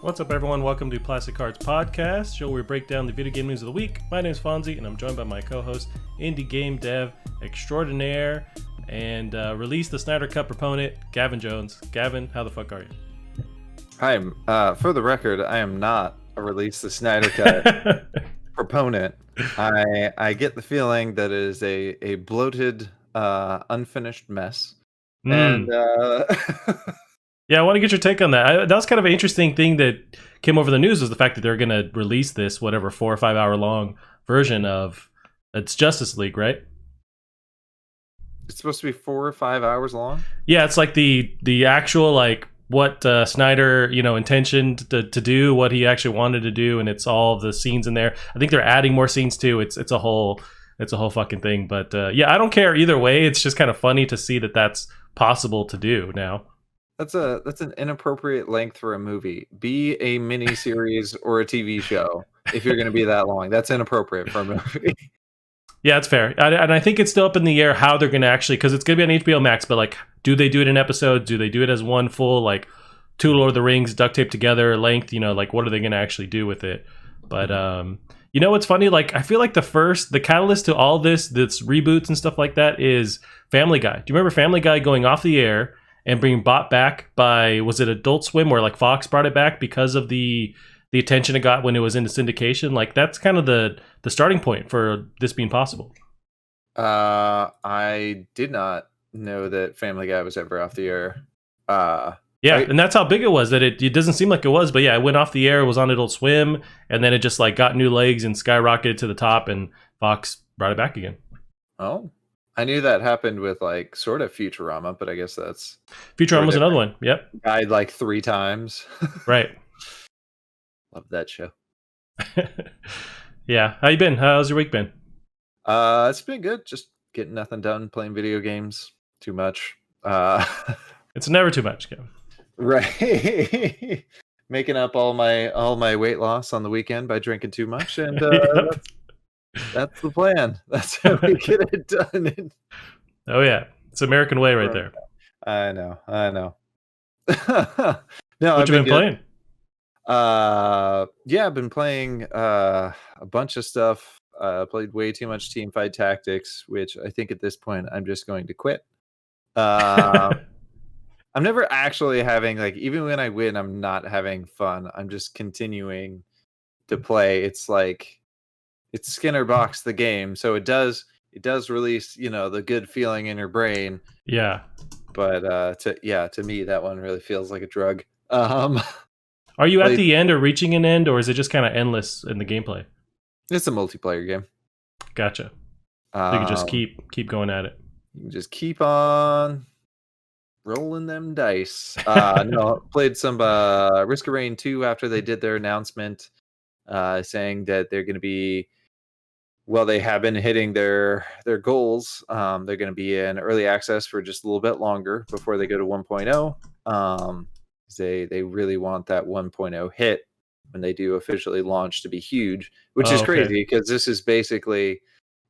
What's up, everyone? Welcome to Plastic Cards Podcast, show where we break down the video game news of the week. My name is Fonzie, and I'm joined by my co-host, indie game dev extraordinaire, and release the Snyder-Cut proponent, Gavin Jones. Gavin, how the fuck are you? Hi. For the record, I am not a release the Snyder-Cut proponent. I get the feeling that it is a bloated, unfinished mess. And yeah, I want to get your take on that. That was kind of an interesting thing that came over the news, was the fact that they're going to release this, whatever, 4 or 5 hour long version of it's Justice League, right? It's supposed to be 4 or 5 hours long? Yeah, it's like the actual, like, what Snyder, intentioned to do, what he actually wanted to do, and it's all the scenes in there. I think they're adding more scenes too. It's a whole fucking thing. But yeah, I don't care either way. It's just kind of funny to see that that's possible to do now. That's an inappropriate length for a movie. Be a mini series or a TV show if you're going to be that long. That's inappropriate for a movie. Yeah, it's fair. And I think it's still up in the air how they're going to actually, because it's going to be on HBO Max, but like, do they do it in episodes? Do they do it as one full, like, 2 Lord of the Rings duct taped together length? Like, what are they going to actually do with it? But, what's funny? Like, I feel like the catalyst to all this reboots and stuff like that is Family Guy. Do you remember Family Guy going off the air and being bought back by, was it Adult Swim, where like Fox brought it back because of the attention it got when it was into syndication? Like, that's kind of the starting point for this being possible. I did not know that Family Guy was ever off the air. And that's how big it was. That it doesn't seem like it was, but yeah, it went off the air, it was on Adult Swim, and then it just like got new legs and skyrocketed to the top, and Fox brought it back again. Oh, I knew that happened with like sort of Futurama, but I guess that's Futurama was another one. Yep, died like 3 times. Right. Love that show. Yeah, how you been? How's your week been? It's been good. Just getting nothing done, playing video games. Too much. It's never too much, Kevin. Right. Making up all my weight loss on the weekend by drinking too much, and that's the plan. That's how we get it done. Oh yeah, it's American way right there. I know. No, what you been playing? Yeah, I've been playing a bunch of stuff. Played way too much Teamfight Tactics, which I think at this point I'm just going to quit. I'm never actually having, like, even when I win, I'm not having fun. I'm just continuing to play. It's like, it's Skinner box the game, so it does release, the good feeling in your brain. Yeah. But to me, that one really feels like a drug. Are you at the end or reaching an end, or is it just kind of endless in the gameplay? It's a multiplayer game. Gotcha. So you can just keep going at it. You can just keep on rolling them dice. Played some Risk of Rain 2 after they did their announcement, saying that they're going to be, well, they have been hitting their goals. They're going to be in early access for just a little bit longer before they go to 1.0. They really want that 1.0 hit when they do officially launch to be huge, which is crazy because this is basically,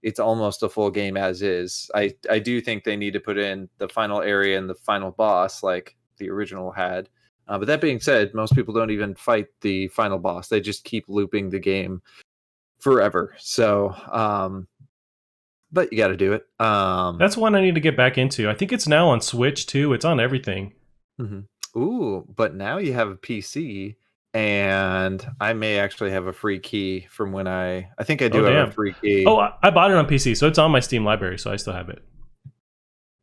it's almost a full game as is. I do think they need to put in the final area and the final boss like the original had. But that being said, most people don't even fight the final boss. They just keep looping the game forever. So, but you got to do it. That's one I need to get back into. I think it's now on Switch too. It's on everything. Mm-hmm. Ooh, but now you have a PC. And I may actually have a free key from when I think I do have a free key. Oh, I bought it on PC, so it's on my Steam library, so I still have it.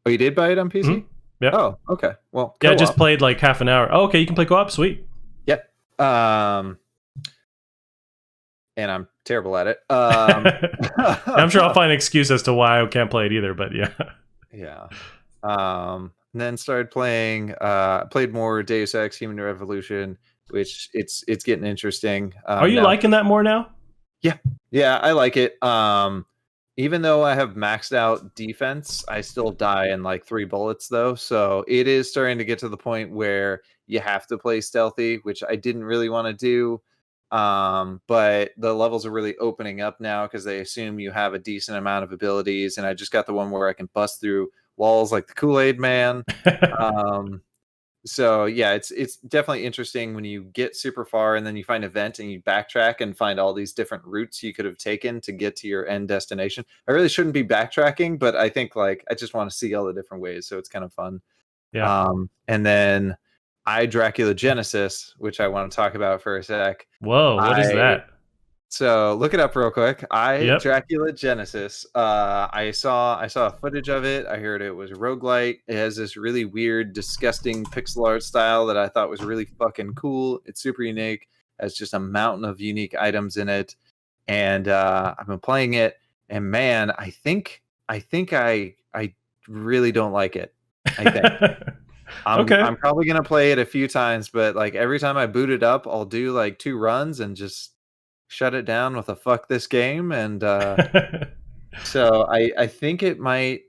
Oh, you did buy it on PC? Mm-hmm. Yeah. Oh, okay. Well, yeah, I just played like half an hour. Oh, okay, you can play co-op. Sweet. Yep. And I'm terrible at it. I'm sure I'll find an excuse as to why I can't play it either, but yeah. Yeah. And then started playing. Played more Deus Ex: Human Revolution, which it's getting interesting. Are you liking that more now? Yeah, I like it. Even though I have maxed out defense, I still die in like 3 bullets though. So it is starting to get to the point where you have to play stealthy, which I didn't really want to do. But the levels are really opening up now because they assume you have a decent amount of abilities. And I just got the one where I can bust through walls like the Kool-Aid Man. So yeah, it's definitely interesting when you get super far and then you find a vent and you backtrack and find all these different routes you could have taken to get to your end destination. I really shouldn't be backtracking, but I think like I just want to see all the different ways, so it's kind of fun. Yeah. And then I Dracula Genesis, which I want to talk about for a sec. Whoa, what is I that? So look it up real quick. I Yep. Dracula Genesis. I saw footage of it. I heard it was roguelite. It has this really weird, disgusting pixel art style that I thought was really fucking cool. It's super unique. Has just a mountain of unique items in it. And I've been playing it, and man, I really don't like it. I think. Okay. I'm probably gonna play it a few times, but like every time I boot it up, I'll do like 2 runs and just shut it down with a "fuck this game," and so I think it might.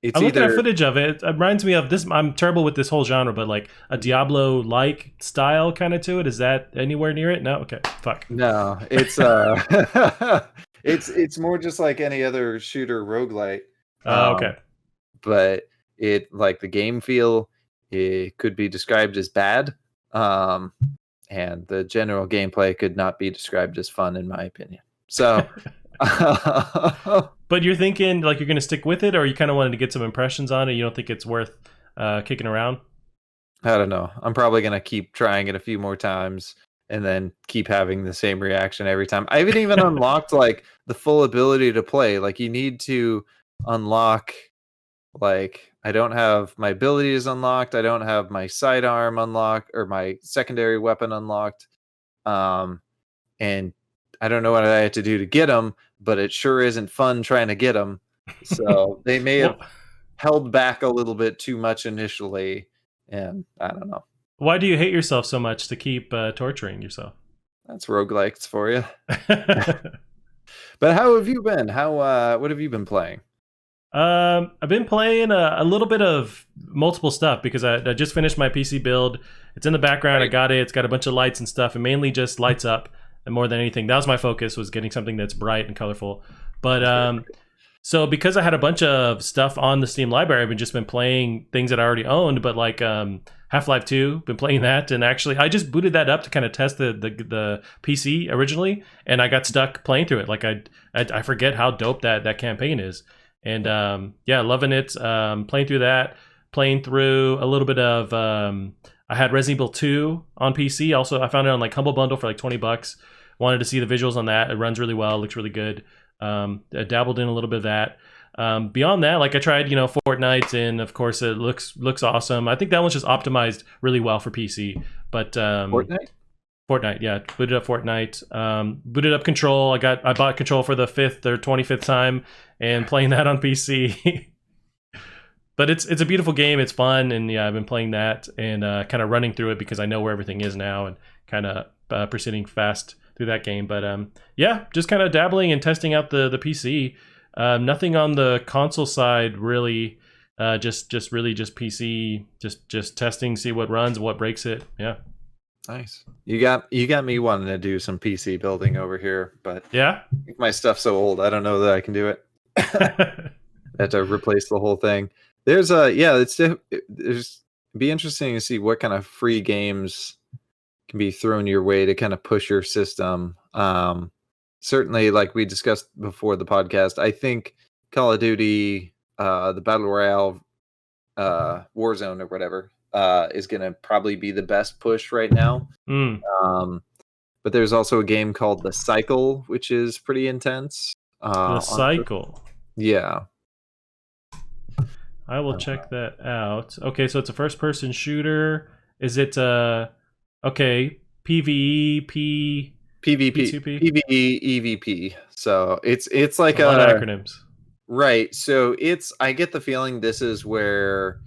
It's I'm looking at either footage of it. It reminds me of this. I'm terrible with this whole genre, but like a Diablo-like style kind of to it. Is that anywhere near it? No. Okay. Fuck. no, it's it's more just like any other shooter roguelite. Okay. But it like the game feel, it could be described as bad. Um, and the general gameplay could not be described as fun in my opinion. So But you're thinking like you're going to stick with it, or you kind of wanted to get some impressions on it. You don't think it's worth kicking around? I don't know. I'm probably gonna keep trying it a few more times and then keep having the same reaction every time. I haven't even unlocked like the full ability to play. Like you need to unlock, like I don't have my abilities unlocked. I don't have my sidearm unlocked or my secondary weapon unlocked. And I don't know what I had to do to get them, but it sure isn't fun trying to get them. So they may have Well, held back a little bit too much initially, and I don't know. why do you hate yourself so much to keep torturing yourself? That's roguelikes for you. But how have you been? What have you been playing? I've been playing a little bit of multiple stuff because I just finished my PC build. It's in the background. I got it. It's got a bunch of lights and stuff, and mainly just lights up. And more than anything, that was my focus, was getting something that's bright and colorful. But so because I had a bunch of stuff on the Steam library, I've just been playing things that I already owned. But like Half-Life 2, been playing that, and actually I just booted that up to kind of test the PC originally, and I got stuck playing through it. Like I forget how dope that campaign is. And yeah, loving it. Playing through that, playing through a little bit of. I had Resident Evil 2 on PC. Also, I found it on like Humble Bundle for like $20. Wanted to see the visuals on that. It runs really well. Looks really good. I dabbled in a little bit of that. Beyond that, like I tried, Fortnite, and of course it looks awesome. I think that one's just optimized really well for PC. But Fortnite, yeah, booted up Fortnite. Booted up Control. I bought Control for the 5th or 25th time, and playing that on PC. But it's a beautiful game. It's fun, and yeah, I've been playing that and kind of running through it because I know where everything is now, and kind of proceeding fast through that game. But yeah, just kind of dabbling and testing out the PC. Nothing on the console side really. Just really just PC. Just testing, see what runs, what breaks it. Yeah. Nice. You got me wanting to do some PC building over here, but Yeah. my stuff's so old, I don't know that I can do it. I have to replace the whole thing. There's be interesting to see what kind of free games can be thrown your way to kind of push your system. Certainly, like we discussed before the podcast, I think Call of Duty, the Battle Royale, Warzone or whatever, is going to probably be the best push right now. But there's also a game called The Cycle, which is pretty intense. The Cycle. Yeah. I will check that out. Okay, so it's a first-person shooter. Is it okay? PvE, PvP, P2P? PvE, EVP. So it's like a lot of acronyms, right? So I get the feeling this is where.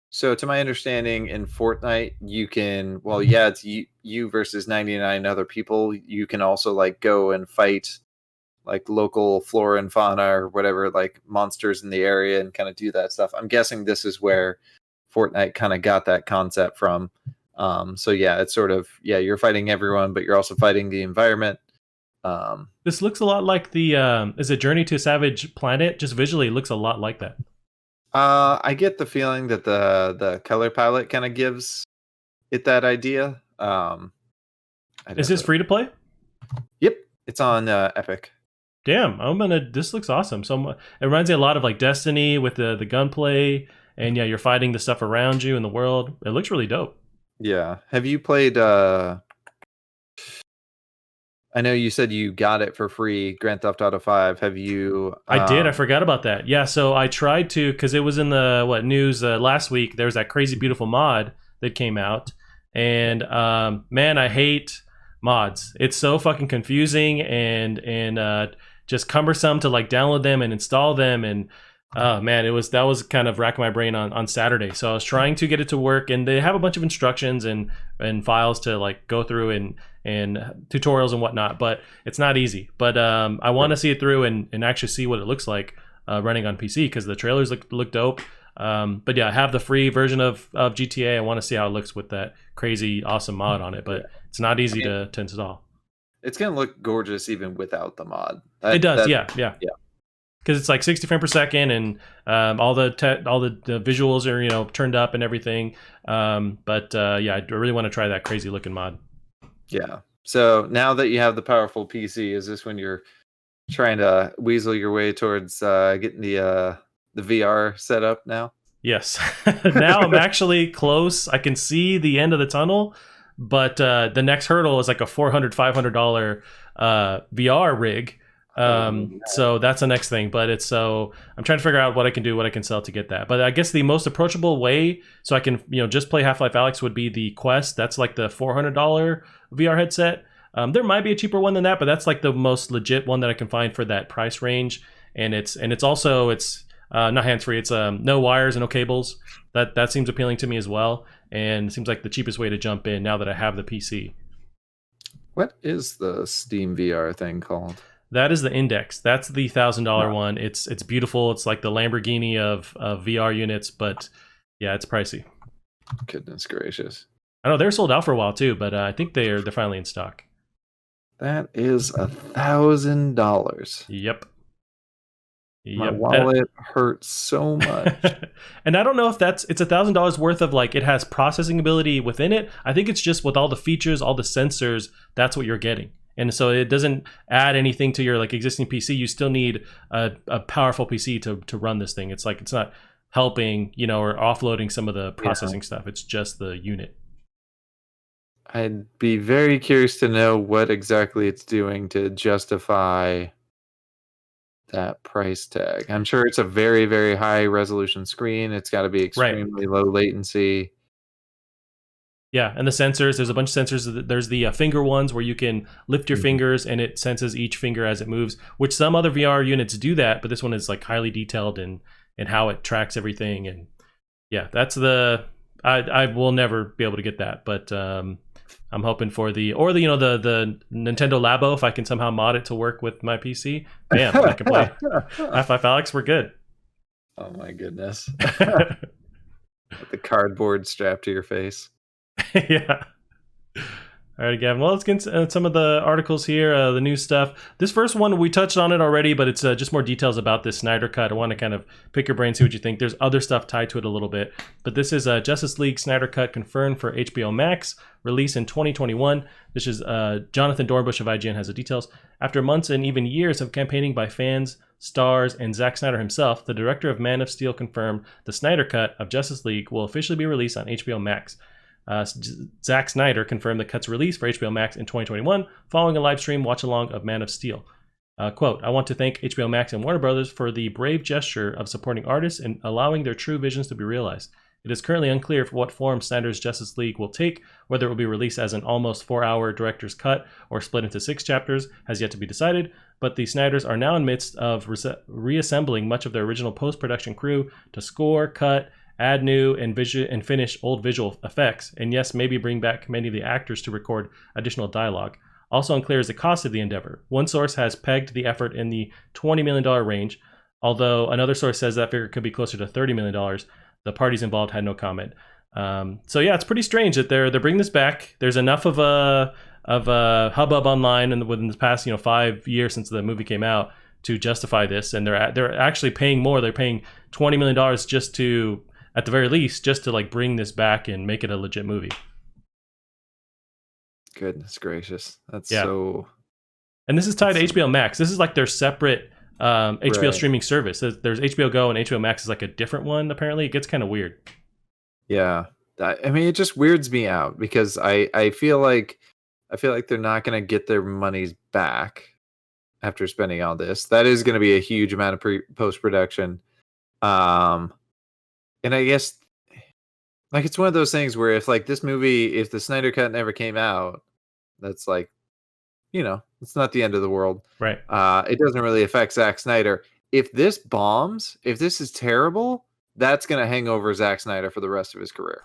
So to my understanding, in Fortnite, you can, it's you versus 99 other people. You can also like go and fight like local flora and fauna or whatever, like monsters in the area, and kind of do that stuff. I'm guessing this is where Fortnite kind of got that concept from. So yeah, it's sort of, you're fighting everyone, but you're also fighting the environment. This looks a lot like the is it Journey to Savage Planet? Just visually, it looks a lot like that. I get the feeling that the color palette kind of gives it that idea. Is this free to play? Yep, it's on Epic. Damn, this looks awesome. So it reminds me a lot of like Destiny with the gunplay, and yeah, you're fighting the stuff around you in the world. It looks really dope. Yeah. Have you played? I know you said you got it for free, Grand Theft Auto 5. Have you? I did. I forgot about that. Yeah, so I tried to, because it was in the news last week. There was that crazy beautiful mod that came out, and man, I hate mods. It's so fucking confusing and just cumbersome to like download them and install them, and man, that was kind of racking my brain on Saturday. So I was trying to get it to work, and they have a bunch of instructions and files to like go through and tutorials and whatnot, but it's not easy. But I want to see it through and actually see what it looks like running on PC, because the trailers look dope. But yeah, I have the free version of GTA. I want to see how it looks with that crazy awesome mod on it, but it's not easy to install. It's gonna look gorgeous even without the mod. It does, yeah. Because it's like 60 frames per second, and all the visuals are turned up and everything. But yeah, I really want to try that crazy looking mod. Yeah. So now that you have the powerful PC, is this when you're trying to weasel your way towards getting the VR set up now? Yes. Now I'm actually close. I can see the end of the tunnel, but the next hurdle is like a $400-$500 VR rig. So that's the next thing, but I'm trying to figure out what I can do, what I can sell to get that. But I guess the most approachable way, so I can just play Half-Life Alyx, would be the Quest. That's like the $400 VR headset. There might be a cheaper one than that, but that's like the most legit one that I can find for that price range. And it's not hands-free. It's no wires and no cables. That seems appealing to me as well, and it seems like the cheapest way to jump in now that I have the PC. What is the Steam VR thing called? That is the Index. That's the $1,000 one. It's beautiful. It's like the Lamborghini of VR units, but yeah, it's pricey. Goodness gracious! I know they're sold out for a while too, but I think they're finally in stock. That is $1,000. Yep. My wallet hurts so much. And I don't know if it's $1,000 worth of like it has processing ability within it. I think it's just with all the features, all the sensors, that's what you're getting. And so it doesn't add anything to your like existing PC. You still need a powerful PC to run this thing. It's like it's not helping, or offloading some of the processing stuff. It's just the unit. I'd be very curious to know what exactly it's doing to justify that price tag. I'm sure it's a very, very high resolution screen. It's got to be extremely low latency. Yeah, and the sensors, there's a bunch of sensors. There's the finger ones where you can lift your fingers and it senses each finger as it moves, which some other VR units do that, but this one is like highly detailed in how it tracks everything. And yeah, that's I will never be able to get that, but I'm hoping for the Nintendo Labo, if I can somehow mod it to work with my PC. Bam, I can play Half-Life Alyx, we're good. Oh my goodness. With the cardboard strapped to your face. Yeah. All right, Gavin. Well, let's get into some of the articles here, the new stuff. This first one, we touched on it already, but it's just more details about this Snyder Cut. I want to kind of pick your brain, see what you think. There's other stuff tied to it a little bit, but this is Justice League Snyder Cut confirmed for HBO Max, release in 2021. This is Jonathan Dornbush of IGN has the details. After months and even years of campaigning by fans, stars, and Zack Snyder himself, the director of Man of Steel confirmed the Snyder Cut of Justice League will officially be released on HBO Max. Zack Snyder confirmed the cut's release for HBO Max in 2021 following a live stream watch-along of Man of Steel. Quote, I want to thank HBO Max and Warner Brothers for the brave gesture of supporting artists and allowing their true visions to be realized. It is currently unclear for what form Snyder's Justice League will take, whether it will be released as an almost 4-hour director's cut or split into 6 chapters has yet to be decided, but the Snyders are now in midst of reassembling much of their original post-production crew to score, cut, add new and finish old visual effects, and yes, maybe bring back many of the actors to record additional dialogue. Also unclear is the cost of the endeavor. One source has pegged the effort in the $20 million range, although another source says that figure could be closer to $30 million. The parties involved had no comment. So yeah, it's pretty strange that they're bringing this back. There's enough of a hubbub online and within the past 5 years since the movie came out to justify this, and they're actually paying more. They're paying $20 million just to, at the very least, just to like bring this back and make it a legit movie. Goodness gracious, that's Yeah. so. And this is tied to HBO Max. This is like their separate HBO Right. streaming service. There's HBO Go, and HBO Max is like a different one. Apparently, it gets kind of weird. Yeah, I mean, it just weirds me out because I feel like they're not going to get their monies back after spending all this. That is going to be a huge amount of post production. And I guess like it's one of those things where if like this movie, if the Snyder Cut never came out, that's like, it's not the end of the world. Right. It doesn't really affect Zack Snyder. If this bombs, if this is terrible, that's going to hang over Zack Snyder for the rest of his career.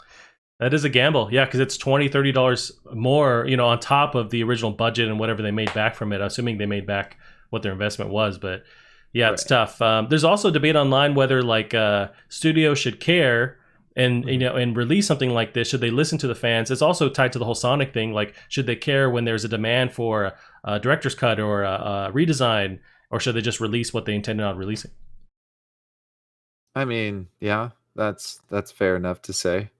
That is a gamble. Yeah, because it's $20, $30 more, on top of the original budget and whatever they made back from it, assuming they made back what their investment was. But yeah, it's tough. There's also debate online whether like studios should care and and release something like this. Should they listen to the fans? It's also tied to the whole Sonic thing. Like, should they care when there's a demand for a director's cut or a redesign, or should they just release what they intended on releasing? I mean, yeah, that's fair enough to say.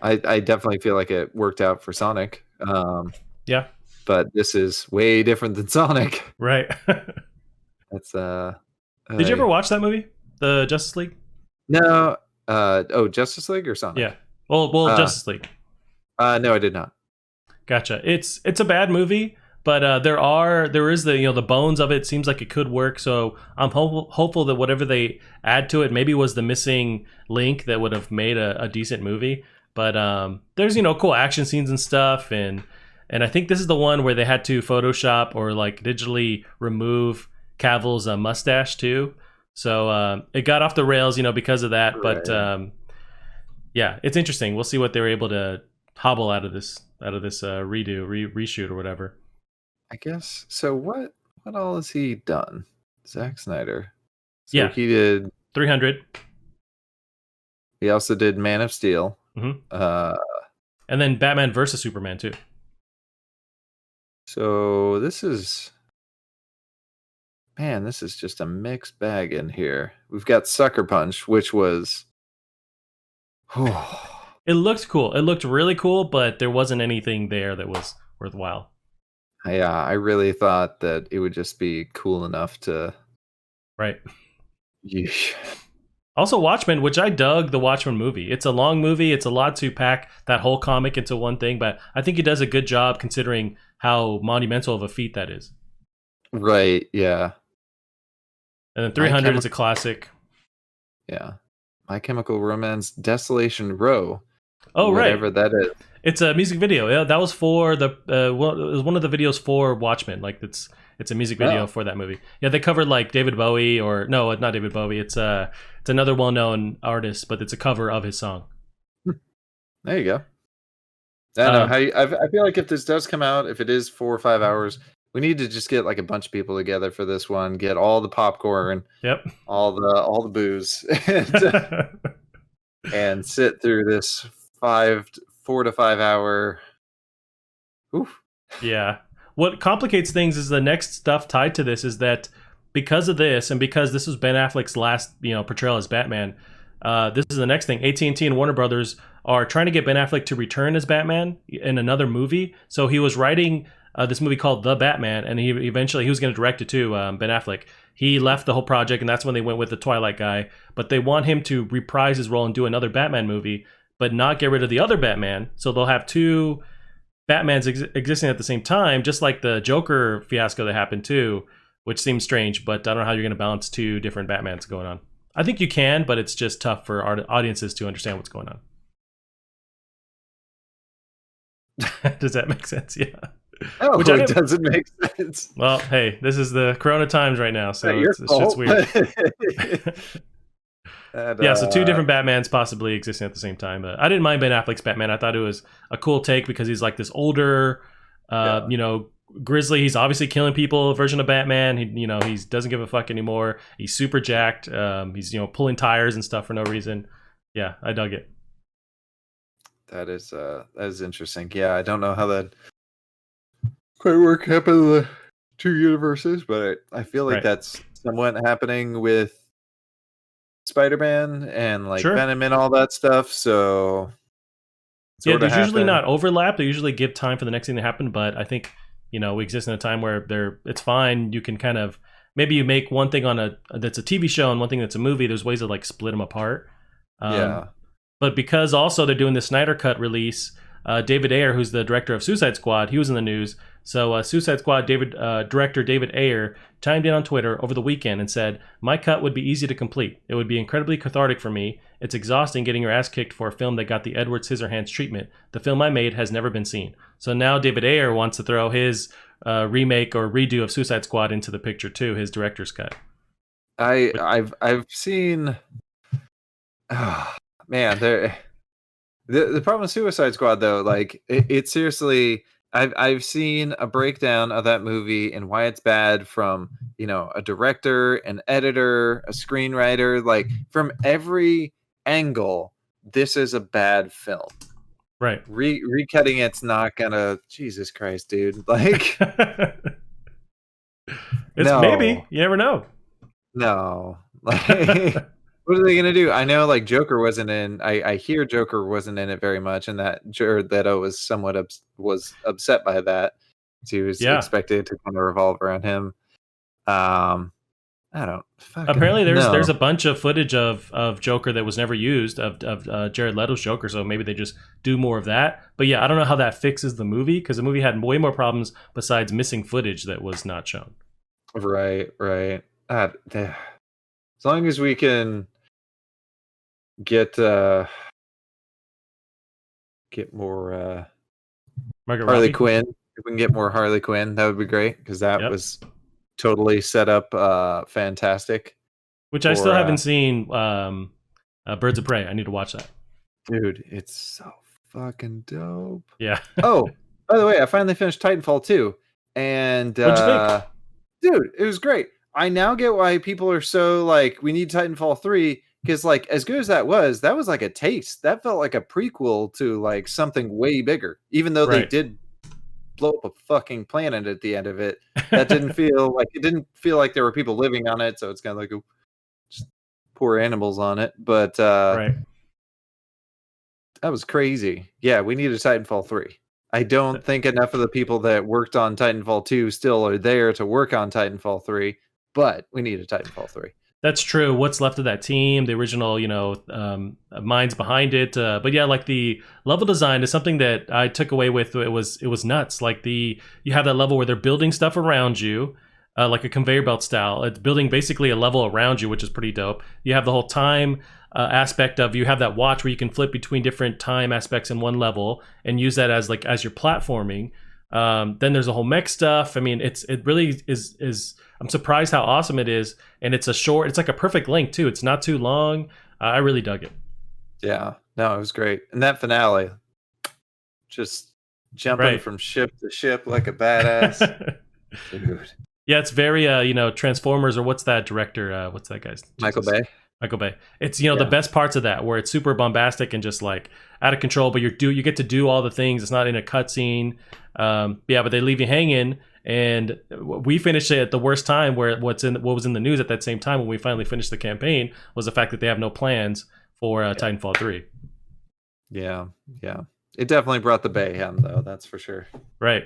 I definitely feel like it worked out for Sonic. Yeah, but this is way different than Sonic. right. That's Did you ever watch that movie, the Justice League? No. Justice League or Sonic? Yeah. Well, Justice League. No, I did not. Gotcha. It's a bad movie, but there is the bones of it. Seems like it could work. So I'm hopeful that whatever they add to it maybe was the missing link that would have made a decent movie. But there's cool action scenes and stuff, and I think this is the one where they had to Photoshop or like digitally remove Cavill's mustache too. So it got off the rails, because of that. Right. But yeah, it's interesting. We'll see what they were able to hobble out of this reshoot or whatever. I guess. So what all has he done? Zack Snyder. So yeah, he did 300. He also did Man of Steel. Mm-hmm. And then Batman versus Superman too. So this is just a mixed bag in here. We've got Sucker Punch, which was it looked cool. It looked really cool, but there wasn't anything there that was worthwhile. Yeah, I really thought that it would just be cool enough to right. Yeesh. Also, Watchmen, which I dug the Watchmen movie. It's a long movie. It's a lot to pack that whole comic into one thing, but I think he does a good job considering how monumental of a feat that is. Right, yeah. And then 300 is a classic. Yeah. My Chemical Romance Desolation Row. Oh, whatever right. that is. It's a music video. Yeah, that was for it was one of the videos for Watchmen. Like it's a music video for that movie. Yeah, they covered like David Bowie no, not David Bowie. It's another well-known artist, but it's a cover of his song. There you go. I feel like if this does come out, if it is 4 or 5 hours, we need to just get like a bunch of people together for this one. Get all the popcorn. Yep. All the booze, and sit through this 4 to 5 hour. Oof. Yeah. What complicates things is the next stuff tied to this is that because of this, and because this was Ben Affleck's last, portrayal as Batman, this is the next thing. AT&T and Warner Brothers are trying to get Ben Affleck to return as Batman in another movie. So he was writing this movie called The Batman, and he was going to direct it too, Ben Affleck. He left the whole project, and that's when they went with the Twilight guy. But they want him to reprise his role and do another Batman movie, but not get rid of the other Batman. So they'll have two Batmans existing at the same time, just like the Joker fiasco that happened too, which seems strange, but I don't know how you're going to balance two different Batmans going on. I think you can, but it's just tough for audiences to understand what's going on. Does that make sense? Yeah. Oh, which it doesn't make sense. Well, hey, this is the Corona times right now, so it's just weird. Yeah, so two different Batmans possibly existing at the same time. I didn't mind Ben Affleck's Batman. I thought it was a cool take because he's like this older, grizzly. He's obviously killing people version of Batman. He doesn't give a fuck anymore. He's super jacked. He's pulling tires and stuff for no reason. Yeah, I dug it. That is interesting. Yeah, I don't know how that quite work happened in the two universes, but I feel like that's somewhat happening with Spider-Man and like Sure. Venom and all that stuff. So Yeah, sort of there's usually happened. not overlap. They usually give time for the next thing to happen, but I think we exist in a time where it's fine. You can kind of maybe you make one thing that's a TV show and one thing that's a movie. There's ways to like split them apart. Yeah. But because also they're doing the Snyder Cut release, David Ayer, who's the director of Suicide Squad, he was in the news. So Suicide Squad director David Ayer chimed in on Twitter over the weekend and said, "My cut would be easy to complete. It would be incredibly cathartic for me. It's exhausting getting your ass kicked for a film that got the Edward Scissorhands treatment. The film I made has never been seen." So now David Ayer wants to throw his remake or redo of Suicide Squad into the picture too, his director's cut. I've seen. Oh, man, the problem with Suicide Squad though, like it seriously. I've seen a breakdown of that movie and why it's bad from a director, an editor, a screenwriter, like from every angle. This is a bad film. Right. Recutting it's not gonna. Jesus Christ, dude! Like, it's maybe you never know. No, like. What are they gonna do? I know, like Joker wasn't in. I hear Joker wasn't in it very much, and that Jared Leto was somewhat was upset by that. So he was expected to kind of revolve around him. I don't. Apparently, there's a bunch of footage of Joker that was never used of Jared Leto's Joker. So maybe they just do more of that. But yeah, I don't know how that fixes the movie because the movie had way more problems besides missing footage that was not shown. Right. As long as we can get more Harley Quinn. If we can get more Harley Quinn, that would be great because that was totally set up fantastic. Which I still haven't seen. Birds of Prey. I need to watch that. Dude, it's so fucking dope. Yeah. Oh, by the way, I finally finished Titanfall 2, and what'd you think? Dude, it was great. I now get why people are so like, we need Titanfall 3. Because, like, as good as that was like a taste. That felt like a prequel to, like, something way bigger. Even though they did blow up a fucking planet at the end of it. That didn't feel like... It didn't feel like there were people living on it, so it's kind of like just poor animals on it. But, that was crazy. Yeah, we need a Titanfall 3. I don't think enough of the people that worked on Titanfall 2 still are there to work on Titanfall 3, but we need a Titanfall 3. That's true. What's left of that team, the original, minds behind it. But yeah, like the level design is something that I took away with. It was nuts. Like you have that level where they're building stuff around you, like a conveyor belt style. It's building basically a level around you, which is pretty dope. You have the whole time aspect of you have that watch where you can flip between different time aspects in one level and use that as your platforming. Then there's a whole mech stuff. I mean, it really is. I'm surprised how awesome it is, and it's like a perfect length too. It's not too long. I really dug it. Yeah, no, it was great, and that finale, just jumping from ship to ship like a badass. Dude. Yeah, it's very Transformers, or what's that director? What's that guy's? Michael Bay. Michael Bay. It's the best parts of that where it's super bombastic and just like out of control, but you get to do all the things. It's not in a cutscene. But they leave you hanging. And we finished it at the worst time where what was in the news at that same time when we finally finished the campaign was the fact that they have no plans for Titanfall 3. Yeah. It definitely brought the mayhem, though. That's for sure. Right.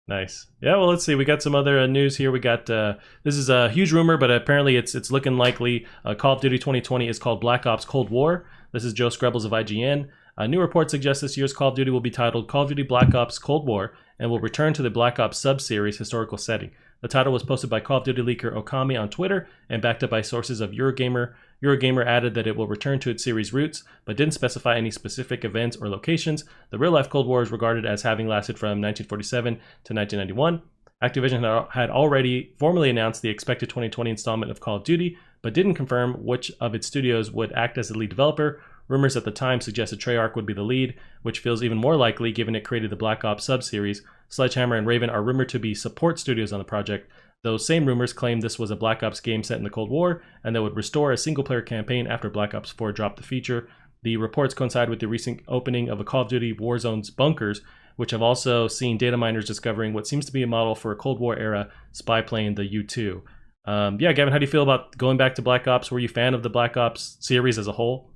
Nice. Yeah, well, let's see. We got some other news here. We got this is a huge rumor, but apparently it's looking likely. Call of Duty 2020 is called Black Ops Cold War. This is Joe Screbbles of IGN. A new report suggests this year's Call of Duty will be titled Call of Duty Black Ops Cold War and will return to the Black Ops sub-series historical setting. The title was posted by Call of Duty leaker Okami on Twitter and backed up by sources of Eurogamer. Eurogamer added that it will return to its series roots, but didn't specify any specific events or locations. The real-life Cold War is regarded as having lasted from 1947 to 1991. Activision had already formally announced the expected 2020 installment of Call of Duty, but didn't confirm which of its studios would act as the lead developer. Rumors at the time suggested Treyarch would be the lead, which feels even more likely given it created the Black Ops sub-series. Sledgehammer and Raven are rumored to be support studios on the project. Those same rumors claim this was a Black Ops game set in the Cold War and that would restore a single-player campaign after Black Ops 4 dropped the feature. The reports coincide with the recent opening of a Call of Duty Warzone's bunkers, which have also seen data miners discovering what seems to be a model for a Cold War era spy plane, the U-2. Yeah, Gavin, how do you feel about going back to Black Ops? Were you a fan of the Black Ops series as a whole?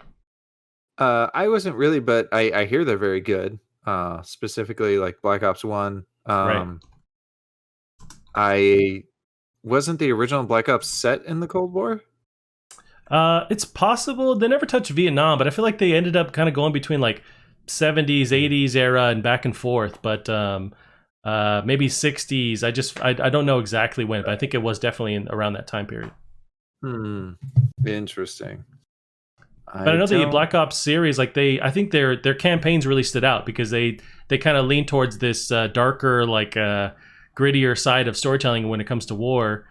I wasn't really, but I hear they're very good. Specifically like Black Ops 1. Right. I wasn't the original Black Ops set in the Cold War? It's possible. They never touched Vietnam, but I feel like they ended up kind of going between like 70s, 80s era and back and forth. But maybe 60s. I don't know exactly when, but I think it was definitely around that time period. Interesting. But I know the Black Ops series, like I think their campaigns really stood out because they kind of lean towards this darker, like grittier side of storytelling when it comes to war.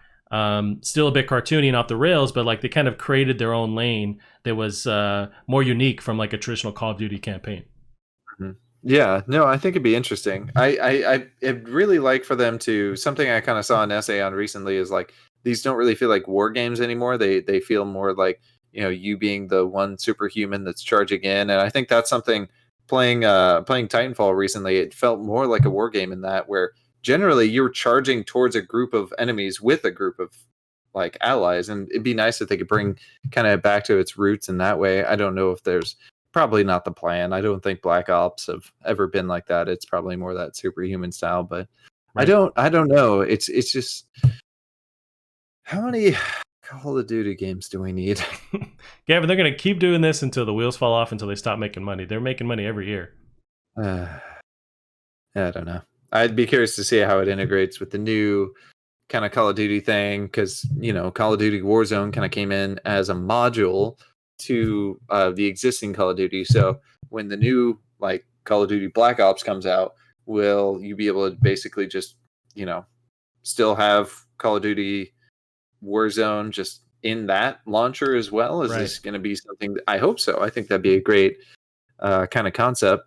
Still a bit cartoony and off the rails, but like they kind of created their own lane that was more unique from like a traditional Call of Duty campaign. Yeah, no, I think it'd be interesting. I'd really like for them to, something I kind of saw an essay on recently is like these don't really feel like war games anymore. They feel more like, you know, you being the one superhuman that's charging in, and I think that's something playing Titanfall recently. It felt more like a war game in that, where generally you're charging towards a group of enemies with a group of like allies, and it'd be nice if they could bring kind of back to its roots in that way. I don't know if there's probably not the plan. I don't think Black Ops have ever been like that. It's probably more that superhuman style, but right. I don't know. It's just, how many Call of Duty games do we need? Gavin, they're going to keep doing this until the wheels fall off, until they stop making money. They're making money every year. I don't know. I'd be curious to see how it integrates with the new kind of Call of Duty thing, because, you know, Call of Duty Warzone kind of came in as a module to the existing Call of Duty. So when the new like Call of Duty Black Ops comes out, will you be able to basically just, you know, still have Call of Duty Warzone just in that launcher as well? Is this going to be something that, I hope so. I think that'd be a great kind of concept.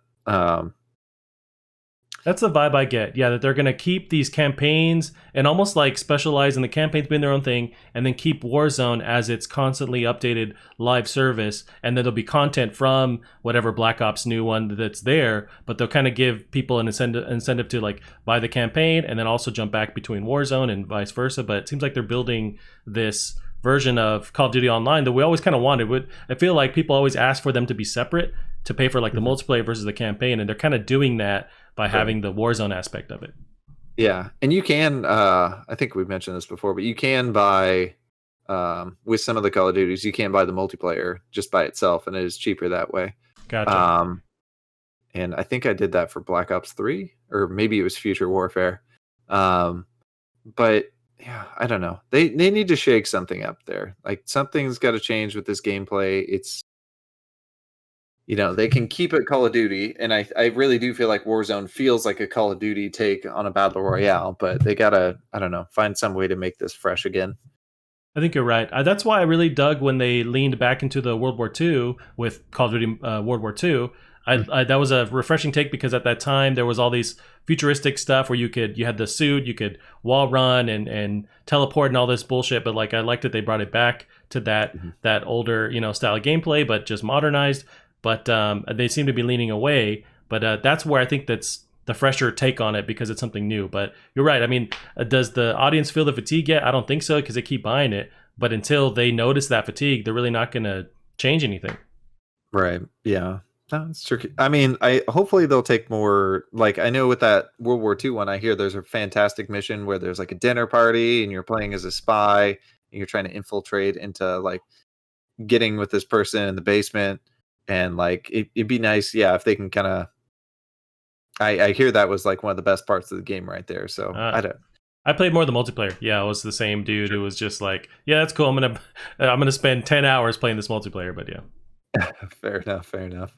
That's the vibe I get. Yeah, that they're going to keep these campaigns and almost like specialize in the campaigns being their own thing, and then keep Warzone as its constantly updated live service. And then there'll be content from whatever Black Ops new one that's there, but they'll kind of give people an incentive to like buy the campaign and then also jump back between Warzone and vice versa. But it seems like they're building this version of Call of Duty Online that we always kind of wanted. I feel like people always ask for them to be separate, to pay for like the multiplayer versus the campaign, and they're kind of doing that by having the Warzone aspect of it. Yeah, and you can, I think we've mentioned this before, but you can buy, with some of the Call of Duties, you can buy the multiplayer just by itself, and it is cheaper that way. Gotcha. And I think I did that for Black Ops 3, or maybe it was Future Warfare. But yeah, I don't know. They need to shake something up there. Like, something's got to change with this gameplay. It's, you know, they can keep it Call of Duty, and I really do feel like Warzone feels like a Call of Duty take on a battle royale, but they gotta, I don't know, find some way to make this fresh again. I think you're right. That's why I really dug when they leaned back into the World War II with Call of Duty World War II. That was a refreshing take, because at that time there was all these futuristic stuff where you had the suit, you could wall run and teleport and all this bullshit, but like I liked that they brought it back to that older, you know, style of gameplay, but just modernized. But they seem to be leaning away. But that's where I think that's the fresher take on it, because it's something new. But you're right. I mean, does the audience feel the fatigue yet? I don't think so, because they keep buying it. But until they notice that fatigue, they're really not going to change anything. Right. Yeah. That's tricky. I mean, hopefully they'll take more. Like, I know with that World War II one, I hear there's a fantastic mission where there's like a dinner party and you're playing as a spy and you're trying to infiltrate into like getting with this person in the basement. And like it'd be nice, yeah, if they can kind of. I hear that was like one of the best parts of the game right there. So I played more of the multiplayer. Yeah, I was the same dude who was just like, yeah, that's cool. I'm gonna spend 10 hours playing this multiplayer. But yeah, fair enough.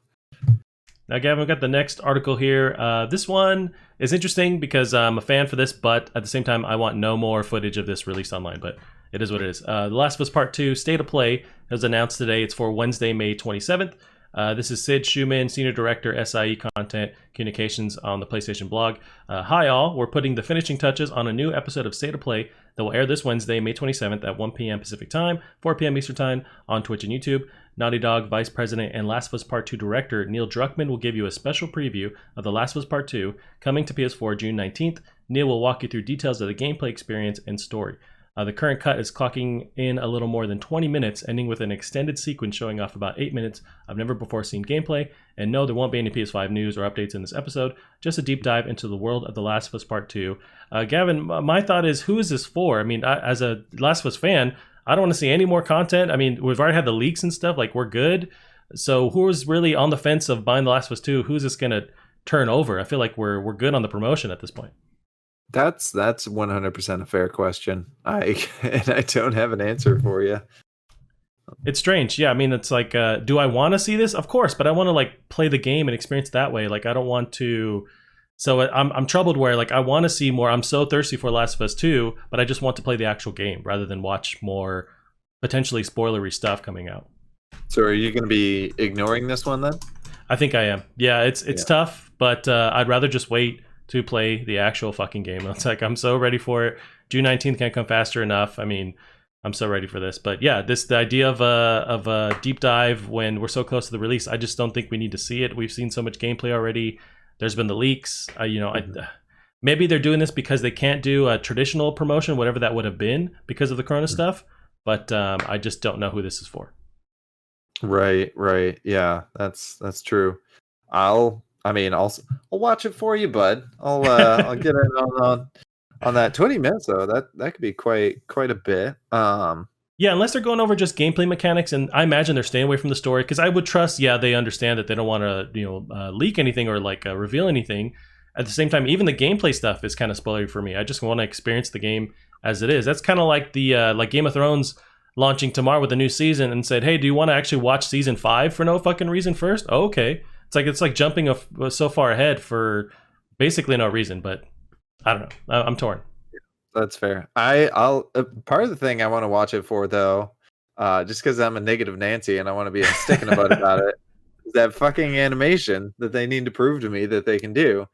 Now, Gavin, we've got the next article here. This one is interesting because I'm a fan for this, but at the same time, I want no more footage of this released online. But it is what it is. The Last of Us Part 2 State of Play was announced today. It's for Wednesday, May 27th. This is Sid Schumann, Senior Director, SIE Content Communications on the PlayStation blog. Hi all, we're putting the finishing touches on a new episode of State of Play that will air this Wednesday, May 27th at 1 p.m. Pacific Time, 4 p.m. Eastern Time on Twitch and YouTube. Naughty Dog Vice President and Last of Us Part 2 Director Neil Druckmann will give you a special preview of The Last of Us Part 2 coming to PS4 June 19th. Neil will walk you through details of the gameplay experience and story. The current cut is clocking in a little more than 20 minutes, ending with an extended sequence showing off about 8 minutes of never before seen gameplay. And no, there won't be any PS5 news or updates in this episode, just a deep dive into the world of The Last of Us Part 2. Gavin, my thought is, who is this for? I mean, as a Last of Us fan, I don't want to see any more content. I mean, we've already had the leaks and stuff, like we're good. So who's really on the fence of buying The Last of Us 2? Who's this going to turn over? I feel like we're good on the promotion at this point. That's 100% a fair question. I don't have an answer for you. It's strange. Yeah, I mean, it's like, do I want to see this? Of course, but I want to like play the game and experience it that way. Like, I don't want to. So I'm troubled where like I want to see more. I'm so thirsty for Last of Us 2, but I just want to play the actual game rather than watch more potentially spoilery stuff coming out. So are you going to be ignoring this one then? I think I am. Yeah, it's tough, but I'd rather just wait to play the actual fucking game. It's like, I'm so ready for it. June 19th can't come faster enough. I mean, I'm so ready for this. But yeah, the idea of a deep dive when we're so close to the release, I just don't think we need to see it. We've seen so much gameplay already. There's been the leaks. Maybe they're doing this because they can't do a traditional promotion, whatever that would have been because of the Corona stuff. But I just don't know who this is for. Right. Yeah, that's true. I'll watch it for you, bud. I'll get in on that 20 minutes though. That could be quite a bit. Yeah, unless they're going over just gameplay mechanics, and I imagine they're staying away from the story because I would trust. Yeah, they understand that they don't want to leak anything or like reveal anything. At the same time, even the gameplay stuff is kind of spoilery for me. I just want to experience the game as it is. That's kind of like the like Game of Thrones launching tomorrow with a new season and said, hey, do you want to actually watch season 5 for no fucking reason first? Oh, okay. It's like jumping so far ahead for basically no reason, but I don't know. I'm torn. That's fair. I'll part of the thing I want to watch it for though, just because I'm a negative Nancy and I want to be a stick in the butt about it, is that fucking animation that they need to prove to me that they can do.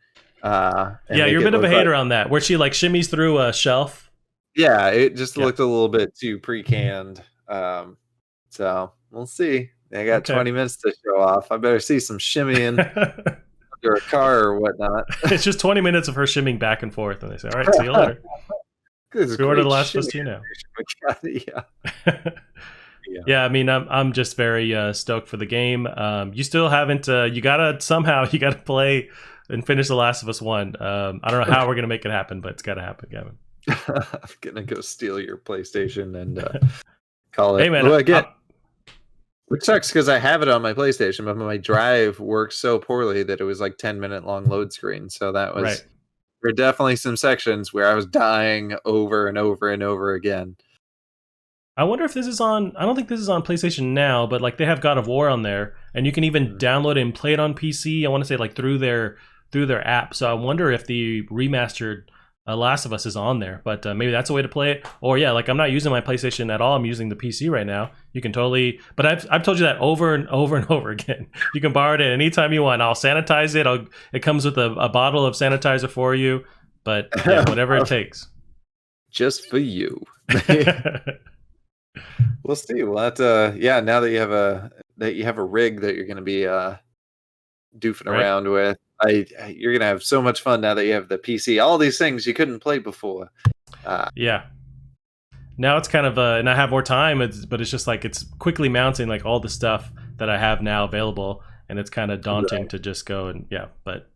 Yeah, you're a bit of a hater on that, where she like shimmies through a shelf. Yeah, it just looked a little bit too pre-canned. So we'll see. I got 20 minutes to show off. I better see some shimmying under a car or whatnot. It's just 20 minutes of her shimming back and forth, and they say, all right, see you later. We order The Last of Us 2 now. Yeah, I mean, I'm just very stoked for the game. You still haven't, you gotta play and finish The Last of Us 1. I don't know how we're gonna make it happen, but it's gotta happen, Gavin. I'm gonna go steal your PlayStation and call it. Hey man, which sucks because I have it on my PlayStation, but my drive works so poorly that it was like 10-minute long load screen. So that was right. There were definitely some sections where I was dying over and over and over again. I wonder if this is on. I don't think this is on PlayStation Now, but like they have God of War on there, and you can even download it and play it on PC. I want to say like through their app. So I wonder if the remastered Last of Us is on there, but maybe that's a way to play it. Or yeah, like I'm not using my PlayStation at all. I'm using the PC right now. You can totally, but I've told you that over and over and over again. You can borrow it anytime you want. I'll sanitize it. It comes with a bottle of sanitizer for you, but yeah, whatever it takes. Just for you. We'll see. We'll have to. Yeah, now that you have a rig that you're going to be doofing around with. You're gonna have so much fun now that you have the PC. All these things you couldn't play before. Yeah. Now it's kind of and I have more time. But it's just like it's quickly mounting like all the stuff that I have now available, and it's kind of daunting to just go and yeah. But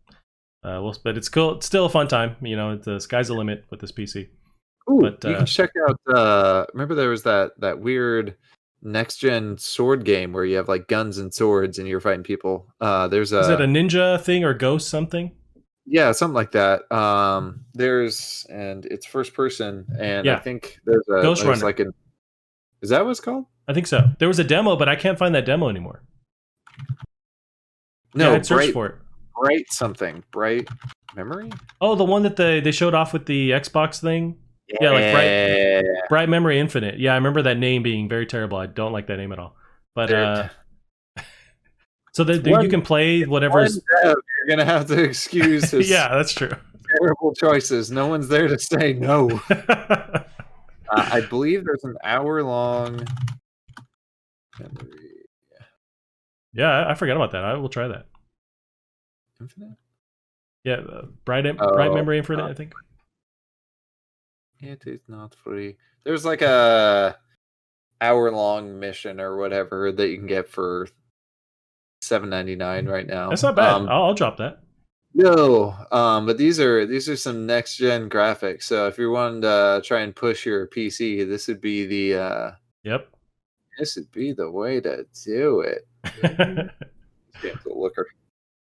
but it's cool. It's still a fun time. You know, the sky's the limit with this PC. Ooh, but you can check out. Remember there was that weird next gen sword game where you have like guns and swords and you're fighting people. Is it a ninja thing or ghost something? Yeah, something like that. And it's first person, and I think there's a Ghost Runner. Is that what it's called? I think so. There was a demo, but I can't find that demo anymore. No, I'd search for it. Bright Memory. Oh, the one that they showed off with the Xbox thing. Yeah, like Bright Memory Infinite. Yeah, I remember that name being very terrible. I don't like that name at all. But So you can play whatever's. You're gonna have to excuse his Yeah, that's true. terrible choices. No one's there to say no. I believe there's an hour-long. Yeah, I forgot about that. I will try that. Infinite? Yeah, bright memory infinite, I think. It is not free. There's like a hour-long mission or whatever that you can get for $7.99 right now. That's not bad. I'll drop that. No, but these are some next gen graphics. So if you're wanting to try and push your PC, this would be the Yep. This would be the way to do it. Game's a looker.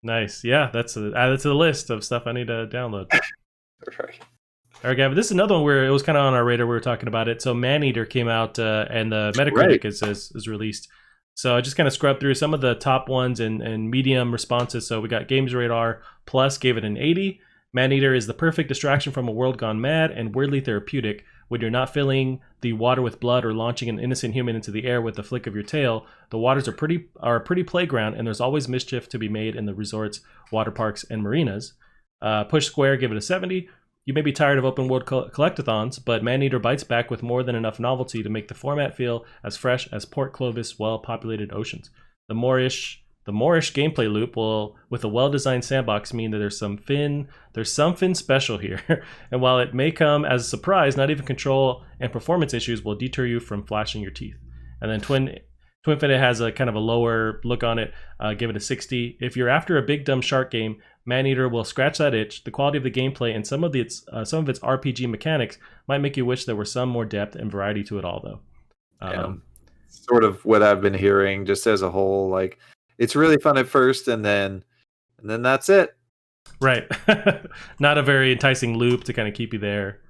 Nice. Yeah, that's add it to the list of stuff I need to download. Right. All right, Gavin. This is another one where it was kind of on our radar. We were talking about it. So Maneater came out, and the Metacritic is released. So I just kind of scrubbed through some of the top ones and medium responses. So we got Games Radar Plus gave it an 80. Maneater is the perfect distraction from a world gone mad and weirdly therapeutic. When you're not filling the water with blood or launching an innocent human into the air with the flick of your tail, the waters are a pretty playground, and there's always mischief to be made in the resorts, water parks, and marinas. Push Square gave it a 70. You may be tired of open world collectathons, but Maneater bites back with more than enough novelty to make the format feel as fresh as Port Clovis' well-populated oceans. The Moorish gameplay loop will, with a well-designed sandbox, mean that there's something special here. And while it may come as a surprise, not even control and performance issues will deter you from flashing your teeth. And then Twinfinite has a kind of a lower look on it. Give it a 60. If you're after a big dumb shark game, Maneater will scratch that itch. The quality of the gameplay and some of its RPG mechanics might make you wish there were some more depth and variety to it all, though. Sort of what I've been hearing, just as a whole, like it's really fun at first, and then that's it. Right. Not a very enticing loop to kind of keep you there.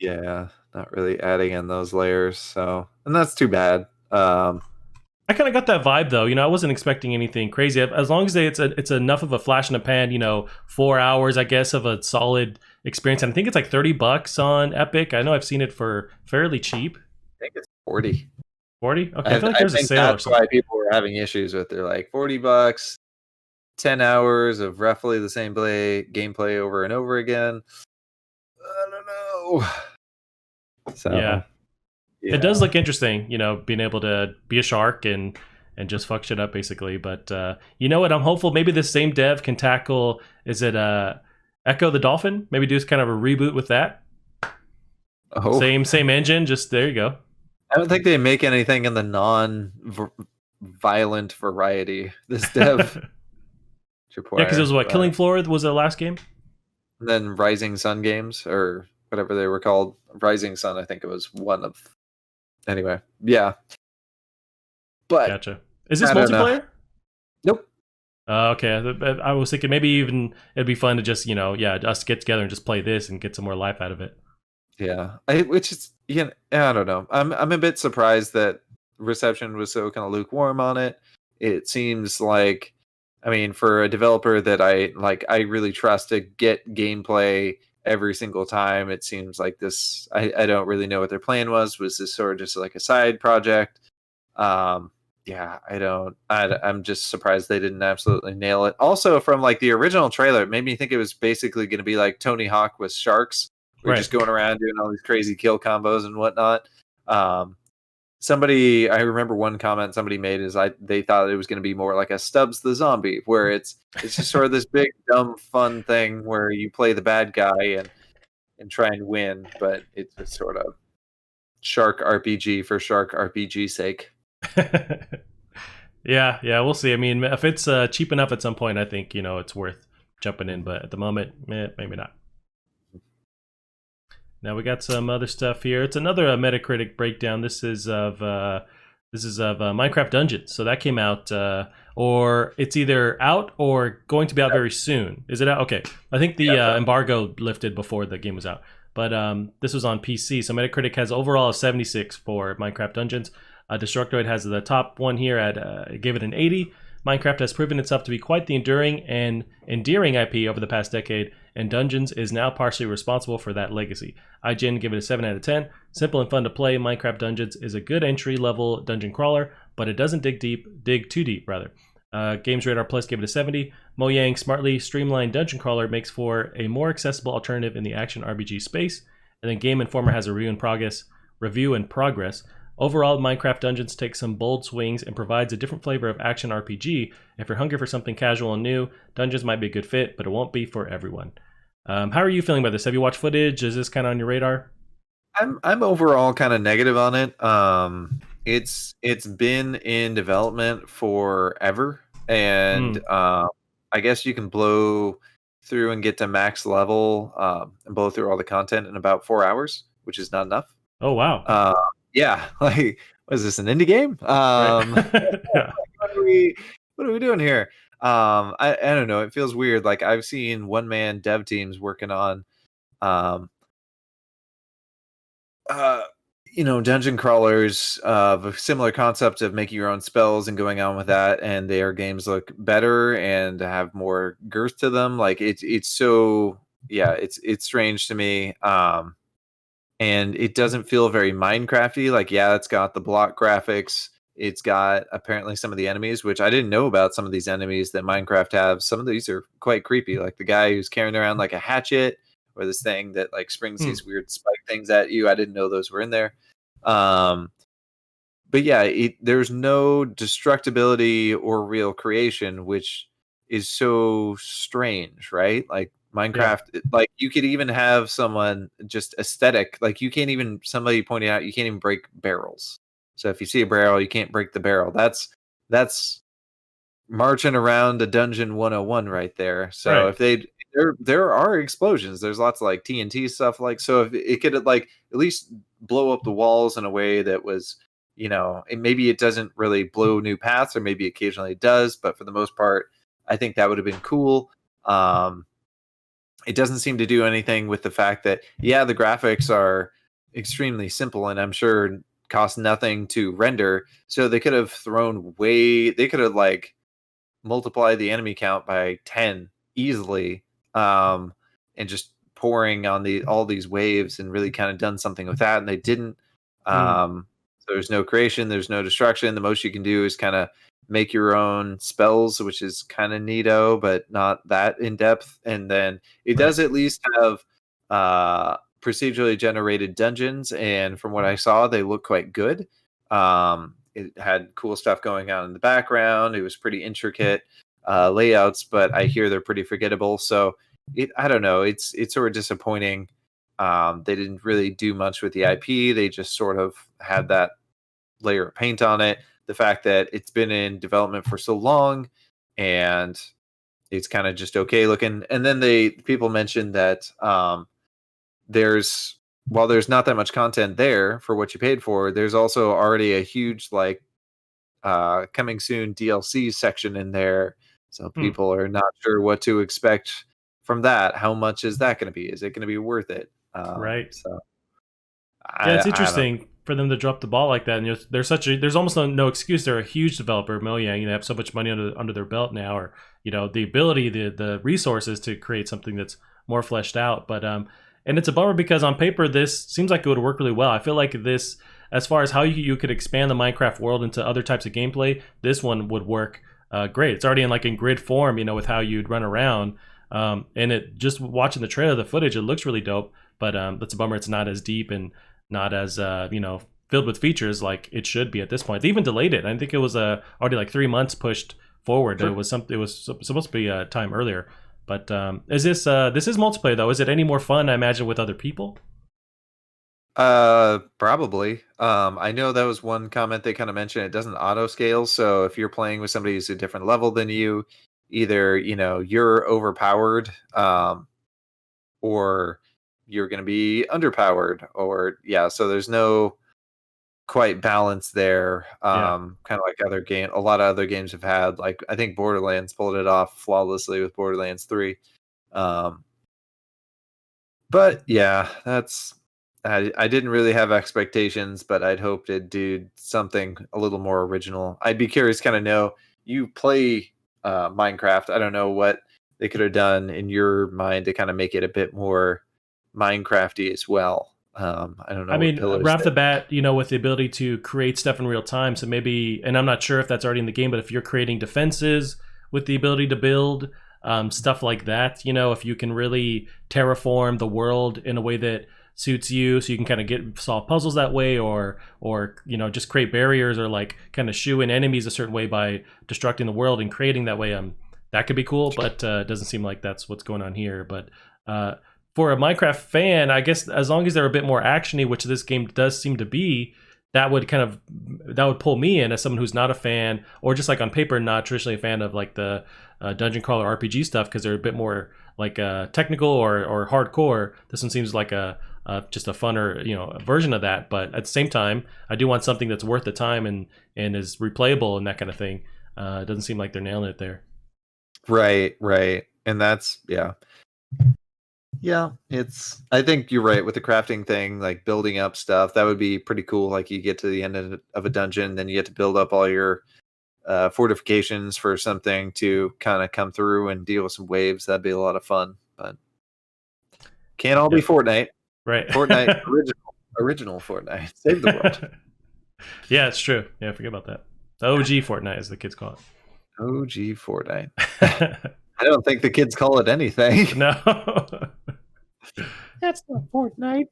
Yeah, not really adding in those layers. So, and that's too bad. I kind of got that vibe though. I wasn't expecting anything crazy. As long as it's enough of a flash in the pan, 4 hours, I guess, of a solid experience. And I think it's like $30 on Epic. I know I've seen it for fairly cheap. I think it's 40. 40? Okay, I feel like there's a sale that's or something. why people were having issues with it. They're like $40, 10 hours of roughly the same gameplay over and over again. I don't know. So yeah. It does look interesting, being able to be a shark and just fuck shit up basically. But you know what? I'm hopeful maybe this same dev can tackle. Is it Echo the Dolphin? Maybe do kind of a reboot with that. Oh. Same engine. Just there you go. I don't think they make anything in the non-violent variety. This dev. Yeah, because it was what Killing Floor was the last game. And then Rising Sun games or whatever they were called. Rising Sun, I think it was one of. Anyway, yeah. But gotcha. Is this multiplayer? Nope. Okay. I was thinking maybe even it'd be fun to just us get together and just play this and get some more life out of it. Yeah, which is I don't know. I'm a bit surprised that reception was so kind of lukewarm on it. It seems like, for a developer that I really trust to get gameplay every single time, it seems like this. I don't really know what their plan was. Was this sort of just like a side project? Yeah, I don't. I'm just surprised they didn't absolutely nail it. Also, from like the original trailer, it made me think it was basically going to be like Tony Hawk with sharks. We're just going around doing all these crazy kill combos and whatnot. I remember one comment somebody made is they thought it was going to be more like a Stubbs the Zombie, where it's just sort of this big dumb fun thing where you play the bad guy and try and win, but it's just sort of shark RPG for shark RPG sake. Yeah, we'll see. If it's cheap enough at some point, I think it's worth jumping in, but at the moment, maybe not. Now we got some other stuff here. It's another Metacritic breakdown. This is of Minecraft Dungeons. So that came out, or it's either out or going to be out very soon. Is it out? Okay, I think the embargo lifted before the game was out. But this was on PC. So Metacritic has overall a 76 for Minecraft Dungeons. Destructoid has the top one here at gave it an 80. Minecraft has proven itself to be quite the enduring and endearing IP over the past decade, and Dungeons is now partially responsible for that legacy. IGN give it a 7 out of 10. Simple and fun to play, Minecraft Dungeons is a good entry-level dungeon crawler, but it doesn't dig too deep. Games Radar Plus gave it a 70. Mojang's smartly streamlined dungeon crawler makes for a more accessible alternative in the action RPG space. And then Game Informer has a review in progress. Overall, Minecraft Dungeons takes some bold swings and provides a different flavor of action RPG. If you're hungry for something casual and new, Dungeons might be a good fit, but it won't be for everyone. How are you feeling about this? Have you watched footage? Is this kind of on your radar? I'm overall kind of negative on it. It's been in development forever, and I guess you can blow through and get to max level and blow through all the content in about 4 hours, which is not enough. Oh, wow. Yeah, like, what is this, an indie game? Right. Yeah. What are we doing here? I don't know. It feels weird. Like, I've seen one man dev teams working on um uh dungeon crawlers of a similar concept of making your own spells and going on with that, and their games look better and have more girth to them. Like, it's so, yeah, it's strange to me. And it doesn't feel very Minecrafty. Like, yeah, it's got the block graphics. It's got apparently some of the enemies, which I didn't know about. Some of these enemies that Minecraft have, some of these are quite creepy. Like the guy who's carrying around like a hatchet, or this thing that like springs these weird spike things at you. I didn't know those were in there. But yeah, there's no destructibility or real creation, which is so strange, right? Like, Minecraft, like, you could even have someone just aesthetic, like, you can't even, somebody pointed out, you can't even break barrels. So if you see a barrel, you can't break the barrel. That's marching around a dungeon 101 right there. So Right. if there are explosions, there's lots of like TNT stuff, like, so if it could like at least blow up the walls in a way that was, and maybe it doesn't really blow new paths, or maybe occasionally it does, but for the most part, I think that would have been cool. It doesn't seem to do anything with the fact that, yeah, the graphics are extremely simple and I'm sure cost nothing to render. So they could have they could have like multiplied the enemy count by 10 easily, and just pouring on all these waves and really kind of done something with that. And they didn't. So there's no creation, there's no destruction. The most you can do is kind of make your own spells, which is kind of neato, but not that in depth. And then it does at least have procedurally generated dungeons, and from what I saw, they look quite good. It had cool stuff going on in the background. It was pretty intricate layouts, but I hear they're pretty forgettable. So I don't know. It's sort of disappointing. They didn't really do much with the IP. They just sort of had that layer of paint on it. The fact that it's been in development for so long and it's kind of just okay looking. And then people mentioned that while there's not that much content there for what you paid for, there's also already a huge like coming soon DLC section in there. So people are not sure what to expect from that. How much is that going to be? Is it going to be worth it? Right. So Yeah, it's I don't know. interesting for them to drop the ball like that. And there's almost no excuse. They're a huge developer, Mojang. They have so much money under their belt now, or the ability, the resources to create something that's more fleshed out. But and it's a bummer because on paper this seems like it would work really well. I feel like this, as far as how you could expand the Minecraft world into other types of gameplay, this one would work great. It's already in grid form, with how you'd run around. And it just watching the trailer, the footage, it looks really dope. But that's a bummer. It's not as deep and not as filled with features like it should be at this point. They even delayed it. I think it was already like 3 months pushed forward. Sure. It was supposed to be time earlier. But is this is multiplayer though? Is it any more fun? I imagine with other people. Probably. I know that was one comment they kind of mentioned. It doesn't auto scale, so if you're playing with somebody who's a different level than you, either you're overpowered, or you're going to be underpowered, or so there's no quite balance there. Kind of like a lot of other games have had. Like, I think Borderlands pulled it off flawlessly with Borderlands 3. But yeah, I didn't really have expectations, but I'd hoped it'd do something a little more original. I'd be curious, kind of know, you play Minecraft. I don't know what they could have done in your mind to kind of make it a bit more Minecrafty as well. I don't I know what mean, pillars right off the bat, you know, with the ability to create stuff in real time. So maybe, and I'm not sure if that's already in the game, but if you're creating defenses with the ability to build stuff like that, you know, if you can really terraform the world in a way that suits you, so you can kind of get solve puzzles that way, or you know, just create barriers, or like kind of shoo in enemies a certain way by destructing the world and creating that way. That could be cool, but it doesn't seem like that's what's going on here. But for a Minecraft fan, I guess as long as they're a bit more actiony, which this game does seem to be, that would pull me in as someone who's not a fan, or just like on paper not traditionally a fan of like the dungeon crawler RPG stuff, because they're a bit more like technical or hardcore. This one seems like a just a funner, you know, version of that. But at the same time, I do want something that's worth the time and is replayable and that kind of thing. It doesn't seem like they're nailing it there. Right, and that's yeah, I think you're right with the crafting thing, like building up stuff. That would be pretty cool. Like you get to the end of a dungeon, then you get to build up all your fortifications for something to kind of come through and deal with some waves. That'd be a lot of fun, but can't all be Fortnite. Right. Fortnite, original Fortnite. Save the world. Yeah, it's true. Yeah, forget about that. The OG Fortnite, as the kids call it. OG Fortnite. I don't think the kids call it anything. No. That's not Fortnite.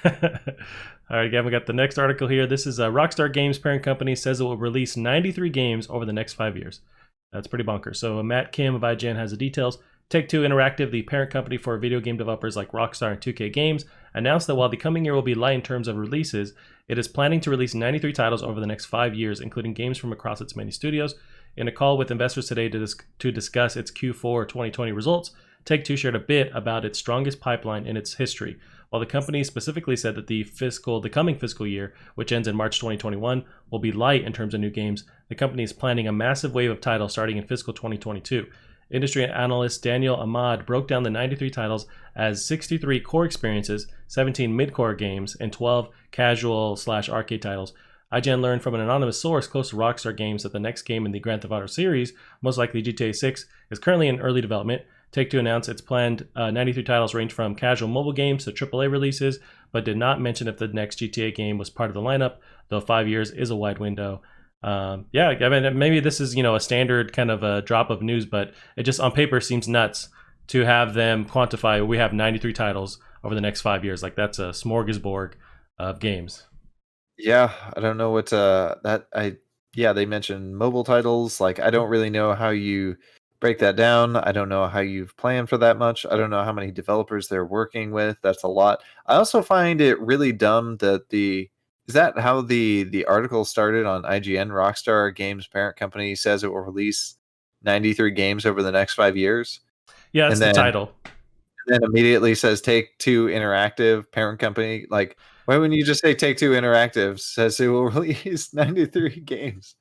All right, again, we got the next article here. This is Rockstar Games parent company says it will release 93 games over the next 5 years. That's pretty bonkers. So Matt Kim of IGN has the details. Take-Two Interactive, the parent company for video game developers like Rockstar and 2K Games, announced that while the coming year will be light in terms of releases, it is planning to release 93 titles over the next 5 years, including games from across its many studios. In a call with investors today to discuss its Q4 2020 results, Take-Two shared a bit about its strongest pipeline in its history. While the company specifically said that the coming fiscal year, which ends in March 2021, will be light in terms of new games, the company is planning a massive wave of titles starting in fiscal 2022. Industry analyst Daniel Ahmad broke down the 93 titles as 63 core experiences, 17 mid-core games, and 12 casual/arcade titles. IGN learned from an anonymous source close to Rockstar Games that the next game in the Grand Theft Auto series, most likely GTA 6, is currently in early development. Take-Two announced its planned 93 titles range from casual mobile games to AAA releases, but did not mention if the next GTA game was part of the lineup, though 5 years is a wide window. Yeah, I mean, maybe this is, you know, a standard kind of a drop of news, but it just on paper seems nuts to have them quantify we have 93 titles over the next 5 years. Like that's a smorgasbord of games. Yeah, I don't know what they mentioned mobile titles. Like I don't really know how you break that down. I don't know how you've planned for that much. I don't know how many developers they're working with. That's a lot. I also find it really dumb that is that how the article started on IGN? Rockstar Games parent company says it will release 93 games over the next 5 years. Yeah, that's the title. And then immediately says Take-Two Interactive parent company. Like, why wouldn't you just say Take-Two Interactive says it will release 93 games?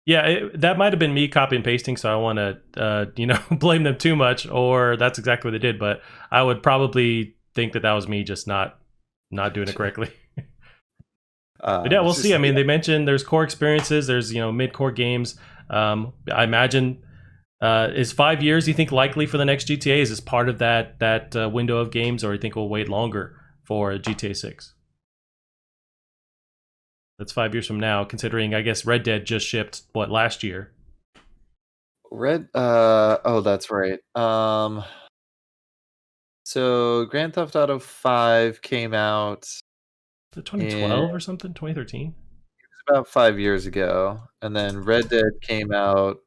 Yeah, that might have been me copy and pasting, so I want to, blame them too much, or that's exactly what they did. But I would probably think that was me just not doing it correctly. But yeah, we'll see. I mean, they mentioned there's core experiences, there's mid-core games. I imagine is 5 years you think likely for the next GTA? Is this part of that window of games, or you think we'll wait longer for GTA 6? That's 5 years from now, considering I guess Red Dead just shipped last year. That's right. So Grand Theft Auto 5 came out 2012 or something, 2013. It was about 5 years ago, and then Red Dead came out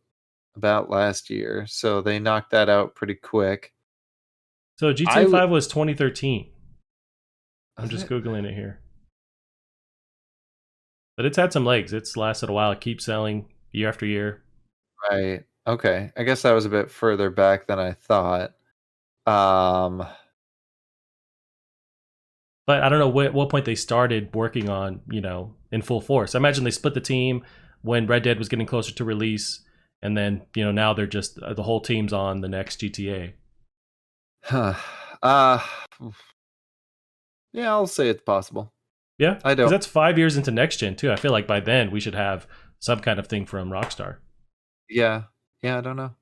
about last year, so they knocked that out pretty quick. So GTA 5 was 2013. I'm just Googling it here. But it's had some legs. It's lasted a while. It keeps selling year after year. Right. Okay. I guess that was a bit further back than I thought. But I don't know what point they started working on, in full force. I imagine they split the team when Red Dead was getting closer to release, and then, now they're just the whole team's on the next GTA. Yeah, I'll say it's possible. Yeah, I don't. Because that's 5 years into next gen too. I feel like by then we should have some kind of thing from Rockstar. Yeah, I don't know.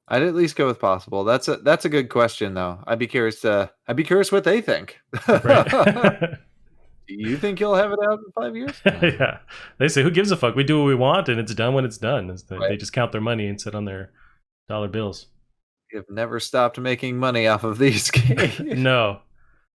I'd at least go with possible. That's a good question though. I'd be curious what they think. Right. Do you think you'll have it out in 5 years? Yeah. They say, who gives a fuck? We do what we want and it's done when it's done. Right. They just count their money and sit on their dollar bills. You've never stopped making money off of these games. No.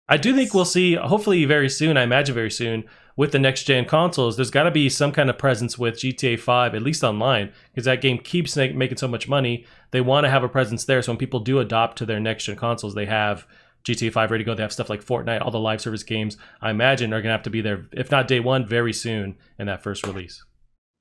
I do think we'll see, hopefully very soon, I imagine very soon, with the next gen consoles, there's got to be some kind of presence with GTA 5, at least online, because that game keeps making so much money. They want to have a presence there. So when people do adopt to their next gen consoles, they have GTA 5 ready to go. They have stuff like Fortnite, all the live service games, I imagine, are going to have to be there, if not day one, very soon in that first release.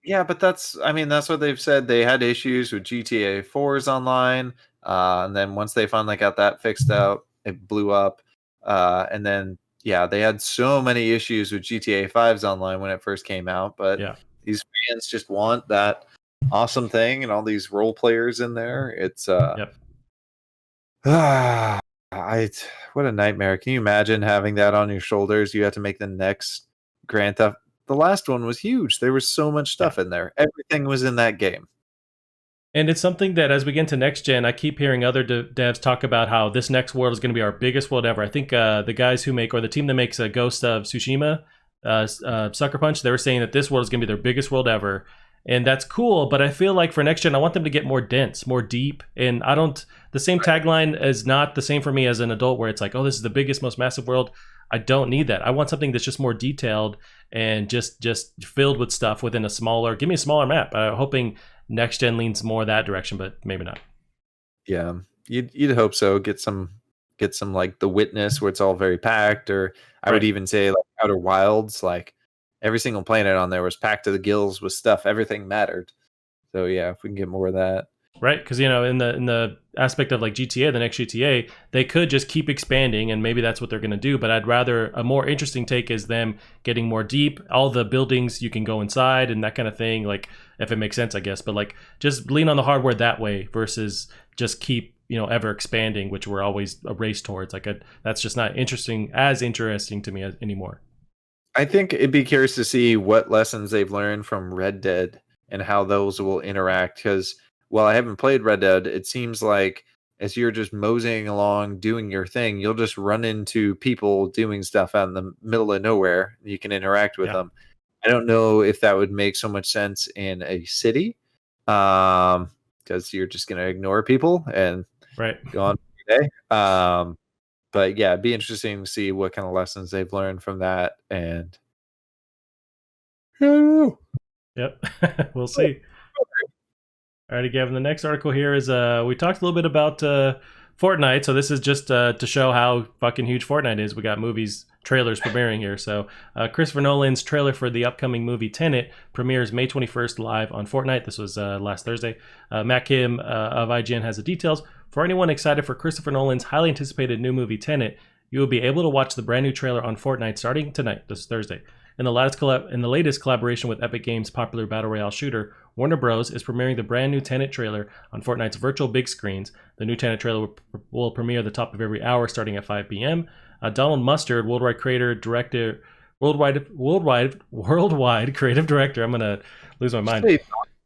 Yeah, but that's what they've said. They had issues with GTA 4's online. And then once they finally got that fixed out, it blew up. And then, yeah, they had so many issues with GTA 5's online when it first came out. But Yeah. these fans just want that awesome thing and all these role players in there. It's Yep. what a nightmare. Can you imagine having that on your shoulders? You have to make the next Grand Theft. The last one was huge. There was so much stuff in there. Everything was in that game. And it's something that as we get into next gen, I keep hearing other devs talk about how this next world is going to be our biggest world ever. I think the guys who make, or the team that makes Ghost of Tsushima, Sucker Punch, they were saying that this world is going to be their biggest world ever. And that's cool, but I feel like for next gen, I want them to get more dense, more deep. And the same tagline is not the same for me as an adult where it's like, oh, this is the biggest, most massive world. I don't need that. I want something that's just more detailed and just filled with stuff within give me a smaller map. I'm hoping next gen leans more that direction, but maybe not. Yeah, you'd hope so. Get some like The Witness where it's all very packed, or I would even say like Outer Wilds, like every single planet on there was packed to the gills with stuff. Everything mattered. So yeah, if we can get more of that. Right, because in the aspect of like GTA, the next GTA, they could just keep expanding, and maybe that's what they're going to do. But I'd rather a more interesting take is them getting more deep. All the buildings you can go inside and that kind of thing, like if it makes sense, I guess. But like just lean on the hardware that way versus just keep ever expanding, which we're always a race towards. Like that's just not as interesting to me anymore. I think it'd be curious to see what lessons they've learned from Red Dead and how those will interact, because while I haven't played Red Dead, it seems like as you're just moseying along doing your thing, you'll just run into people doing stuff out in the middle of nowhere. You can interact with them. I don't know if that would make so much sense in a city, because you're just going to ignore people and go on your day. But yeah, it'd be interesting to see what kind of lessons they've learned from that. And yep, we'll see. Alrighty, Gavin. The next article here is we talked a little bit about Fortnite, so this is just to show how fucking huge Fortnite is. We got trailers premiering here. So Christopher Nolan's trailer for the upcoming movie Tenet premieres May 21st live on Fortnite. This was last Thursday. Matt Kim of IGN has the details. For anyone excited for Christopher Nolan's highly anticipated new movie Tenet, you will be able to watch the brand new trailer on Fortnite starting tonight, this Thursday. In the latest collaboration with Epic Games' popular battle royale shooter, Warner Bros. Is premiering the brand new Tenet trailer on Fortnite's virtual big screens. The new Tenet trailer will premiere at the top of every hour starting at 5 p.m. Donald Mustard, worldwide creative director. I'm gonna lose my mind. Hey,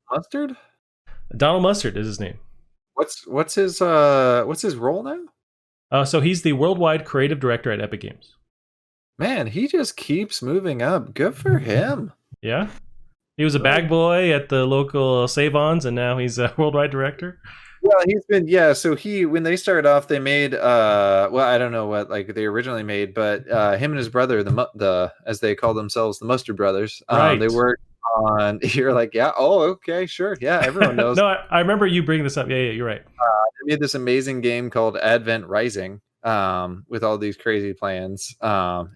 Mustard? Donald Mustard is his name. What's his role now? So he's the worldwide creative director at Epic Games. Man, he just keeps moving up. Good for him. Yeah. He was a bag boy at the local Save-Ons, and now he's a worldwide director. Well, he's been, so when they started off, they made I don't know what like they originally made, but him and his brother, the as they call themselves, the Mustard Brothers, they worked on. You're like, yeah, oh, okay, sure, yeah, everyone knows. No, I remember you bringing this up. Yeah, you're right. They made this amazing game called Advent Rising, with all these crazy plans.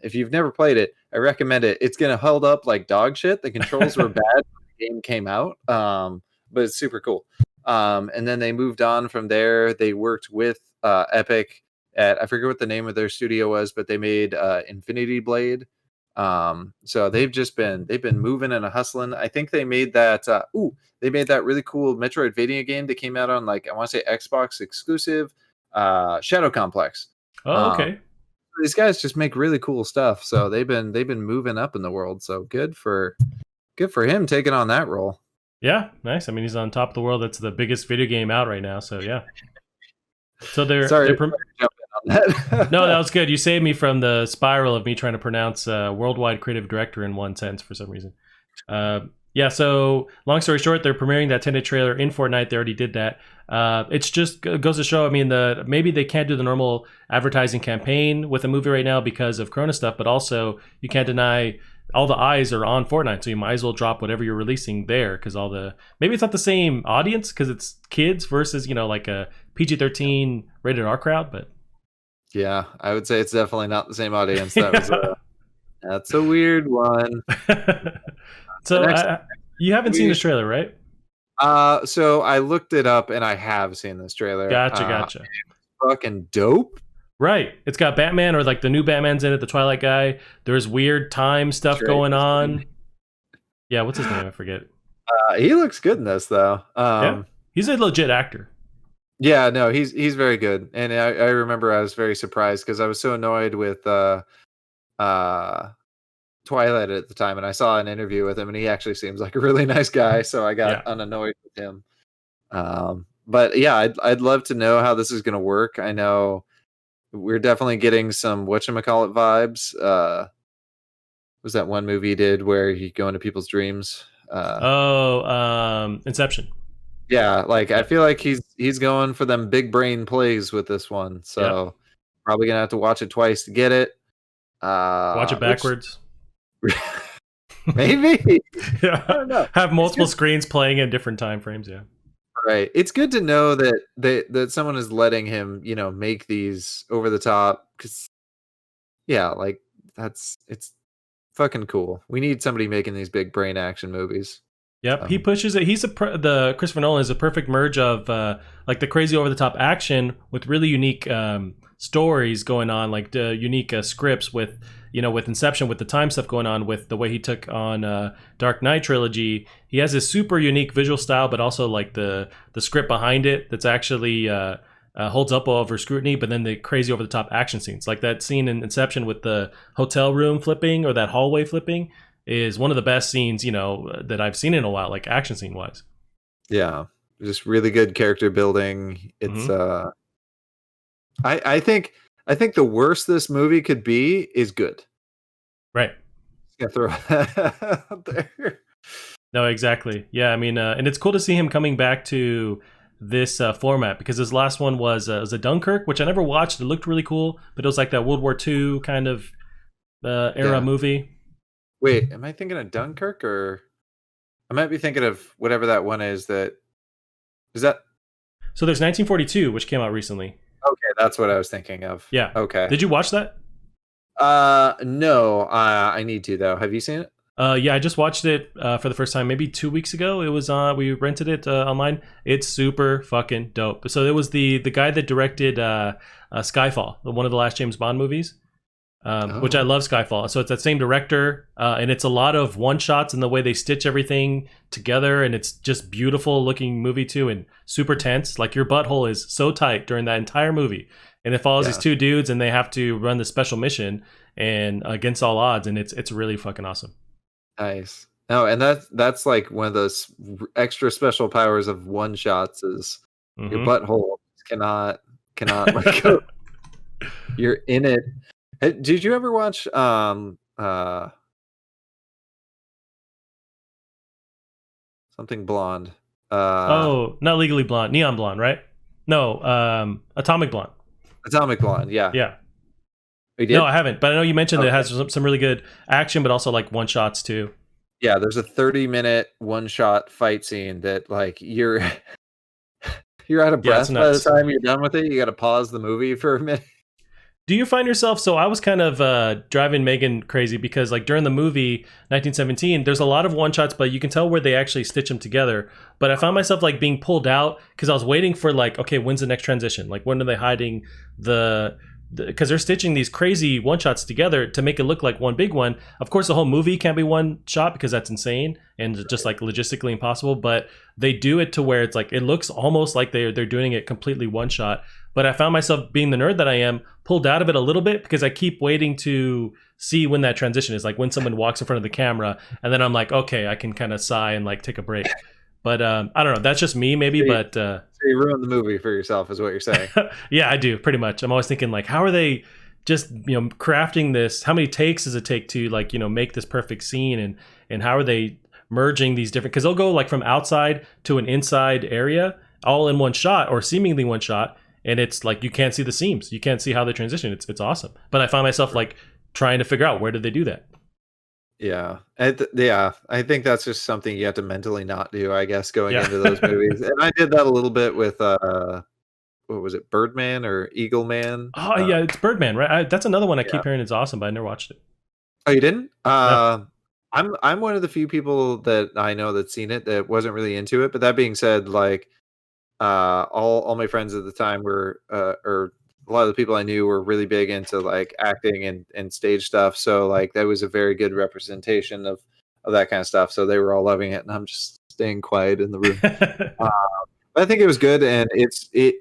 If you've never played it, I recommend it. It's gonna hold up like dog shit. The controls were bad when the game came out, but it's super cool. And then they moved on from there. They worked with Epic at, I forget what the name of their studio was, but they made Infinity Blade. So they've been moving and hustling. I think they made that really cool Metroidvania game that came out on, like, I want to say Xbox exclusive, Shadow Complex. Oh, okay. These guys just make really cool stuff. So they've been moving up in the world. So good for him taking on that role. Yeah, nice. I mean, he's on top of the world. That's the biggest video game out right now. So yeah. So Sorry they're to jump in on that. no, that was good. You saved me from the spiral of me trying to pronounce worldwide creative director in one sentence for some reason. Yeah, so long story short, they're premiering that 10-day trailer in Fortnite. They already did that. It's just goes to show. I mean, maybe they can't do the normal advertising campaign with a movie right now because of Corona stuff, but also you can't deny all the eyes are on Fortnite, so you might as well drop whatever you're releasing there because maybe it's not the same audience because it's kids versus like a PG-13 rated R crowd, but yeah, I would say it's definitely not the same audience. That's a weird one. So you haven't seen this trailer, right? So I looked it up and I have seen this trailer. Gotcha. Fucking dope. Right. It's got Batman or like the new Batman's in it, the Twilight guy. There's weird time stuff going on. Yeah, what's his name? I forget. He looks good in this though. Yeah. He's a legit actor. Yeah, no, he's very good. And I remember I was very surprised because I was so annoyed with Twilight at the time, and I saw an interview with him, and he actually seems like a really nice guy. So I got unannoyed with him. But yeah, I'd love to know how this is going to work. I know we're definitely getting some whatchamacallit vibes. Was that one movie he did where he go into people's dreams? Inception. Yeah, like I feel like he's going for them big brain plays with this one. So probably gonna have to watch it twice to get it. Watch it backwards. Maybe. Yeah. I don't know. Have multiple screens playing in different time frames. Yeah. Right. It's good to know that someone is letting him, make these over the top. Because, yeah, like it's fucking cool. We need somebody making these big brain action movies. Yep, he pushes it. The Christopher Nolan is a perfect merge of like the crazy over the top action with really unique stories going on, like the unique scripts with with Inception, with the time stuff going on, with the way he took on Dark Knight trilogy. He has this super unique visual style, but also like the script behind it that's actually holds up over scrutiny. But then the crazy over the top action scenes, like that scene in Inception with the hotel room flipping or that hallway flipping, is one of the best scenes, that I've seen in a while, like action scene wise. Yeah, just really good character building. It's I think the worst this movie could be is good. Right. Just gonna throw that out there. No, exactly. Yeah, I mean, and it's cool to see him coming back to this format because his last one was a Dunkirk, which I never watched. It looked really cool, but it was like that World War II kind of era movie. Wait, am I thinking of Dunkirk or I might be thinking of whatever that one is that is that So there's 1942, which came out recently. Okay, that's what I was thinking of. Yeah. Okay. Did you watch that? No, I need to though. Have you seen it? Yeah, I just watched it for the first time maybe 2 weeks ago. It was we rented it online. It's super fucking dope. So it was the guy that directed Skyfall, one of the last James Bond movies. Which I love Skyfall. So it's that same director, and it's a lot of one shots and the way they stitch everything together, and it's just beautiful looking movie too, and super tense. Like your butthole is so tight during that entire movie, and it follows these two dudes, and they have to run this special mission and against all odds, and it's really fucking awesome. Nice. No, and that's like one of those extra special powers of one shots is your butthole cannot like go. You're in it. Did you ever watch something blonde? Not Legally Blonde, Neon Blonde, right? No, Atomic Blonde. Atomic Blonde, yeah. Yeah. You did? No, I haven't, but I know you mentioned that it has some really good action, but also like one shots too. Yeah, there's a 30-minute one shot fight scene that like you're out of breath by the time you're done with it. You got to pause the movie for a minute. Do you find yourself, so I was kind of driving Megan crazy because like during the movie 1917, there's a lot of one shots, but you can tell where they actually stitch them together. But I found myself like being pulled out because I was waiting for like, okay, when's the next transition? Like when are they hiding because they're stitching these crazy one shots together to make it look like one big one. Of course, the whole movie can't be one shot because that's insane and just like logistically impossible. But they do it to where it's like it looks almost like they're doing it completely one shot. But I found myself, being the nerd that I am, pulled out of it a little bit because I keep waiting to see when that transition is, like when someone walks in front of the camera, and then I'm like, okay, I can kind of sigh and like take a break. But I don't know. That's just me, maybe. But So you ruined the movie for yourself, is what you're saying. yeah, I do pretty much. I'm always thinking like, how are they just crafting this? How many takes does it take to like make this perfect scene, and how are they merging these different? Because they'll go like from outside to an inside area all in one shot or seemingly one shot, and it's like you can't see the seams, you can't see how they transition. It's awesome. But I find myself like trying to figure out where did they do that. Yeah. I think that's just something you have to mentally not do, I guess, going Yeah. into those movies. And I did that a little bit with what was it, Birdman or Eagle Man? Oh yeah, it's Birdman, right? That's another one I keep Yeah. hearing is awesome, but I never watched it. Oh, you didn't? No. I'm one of the few people that I know that's seen it that wasn't really into it. But that being said, like all my friends at the time were or a lot of the people I knew were really big into like acting and stage stuff. So like that was a very good representation of that kind of stuff. So they were all loving it, and I'm just staying quiet in the room. But I think it was good, and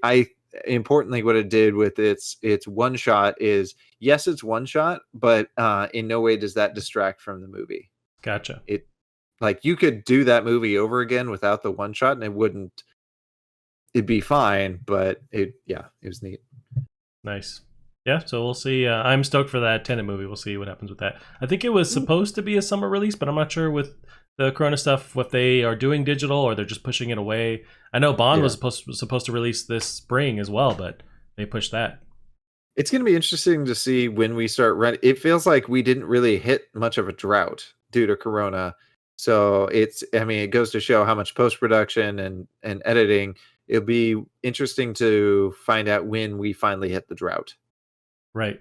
I importantly what it did with its one shot is, yes, it's one shot, but in no way does that distract from the movie. Gotcha. It like you could do that movie over again without the one shot, and it'd be fine, but it was neat. Nice. Yeah, so we'll see. I'm stoked for that Tenet movie. We'll see what happens with that. I think it was supposed to be a summer release, but I'm not sure with the Corona stuff what they are doing digital or they're just pushing it away. I know Bond was supposed to release this spring as well, but they pushed that. It's going to be interesting to see when we start renting. It feels like we didn't really hit much of a drought due to Corona. So it goes to show how much post-production and editing. It'll be interesting to find out when we finally hit the drought. Right.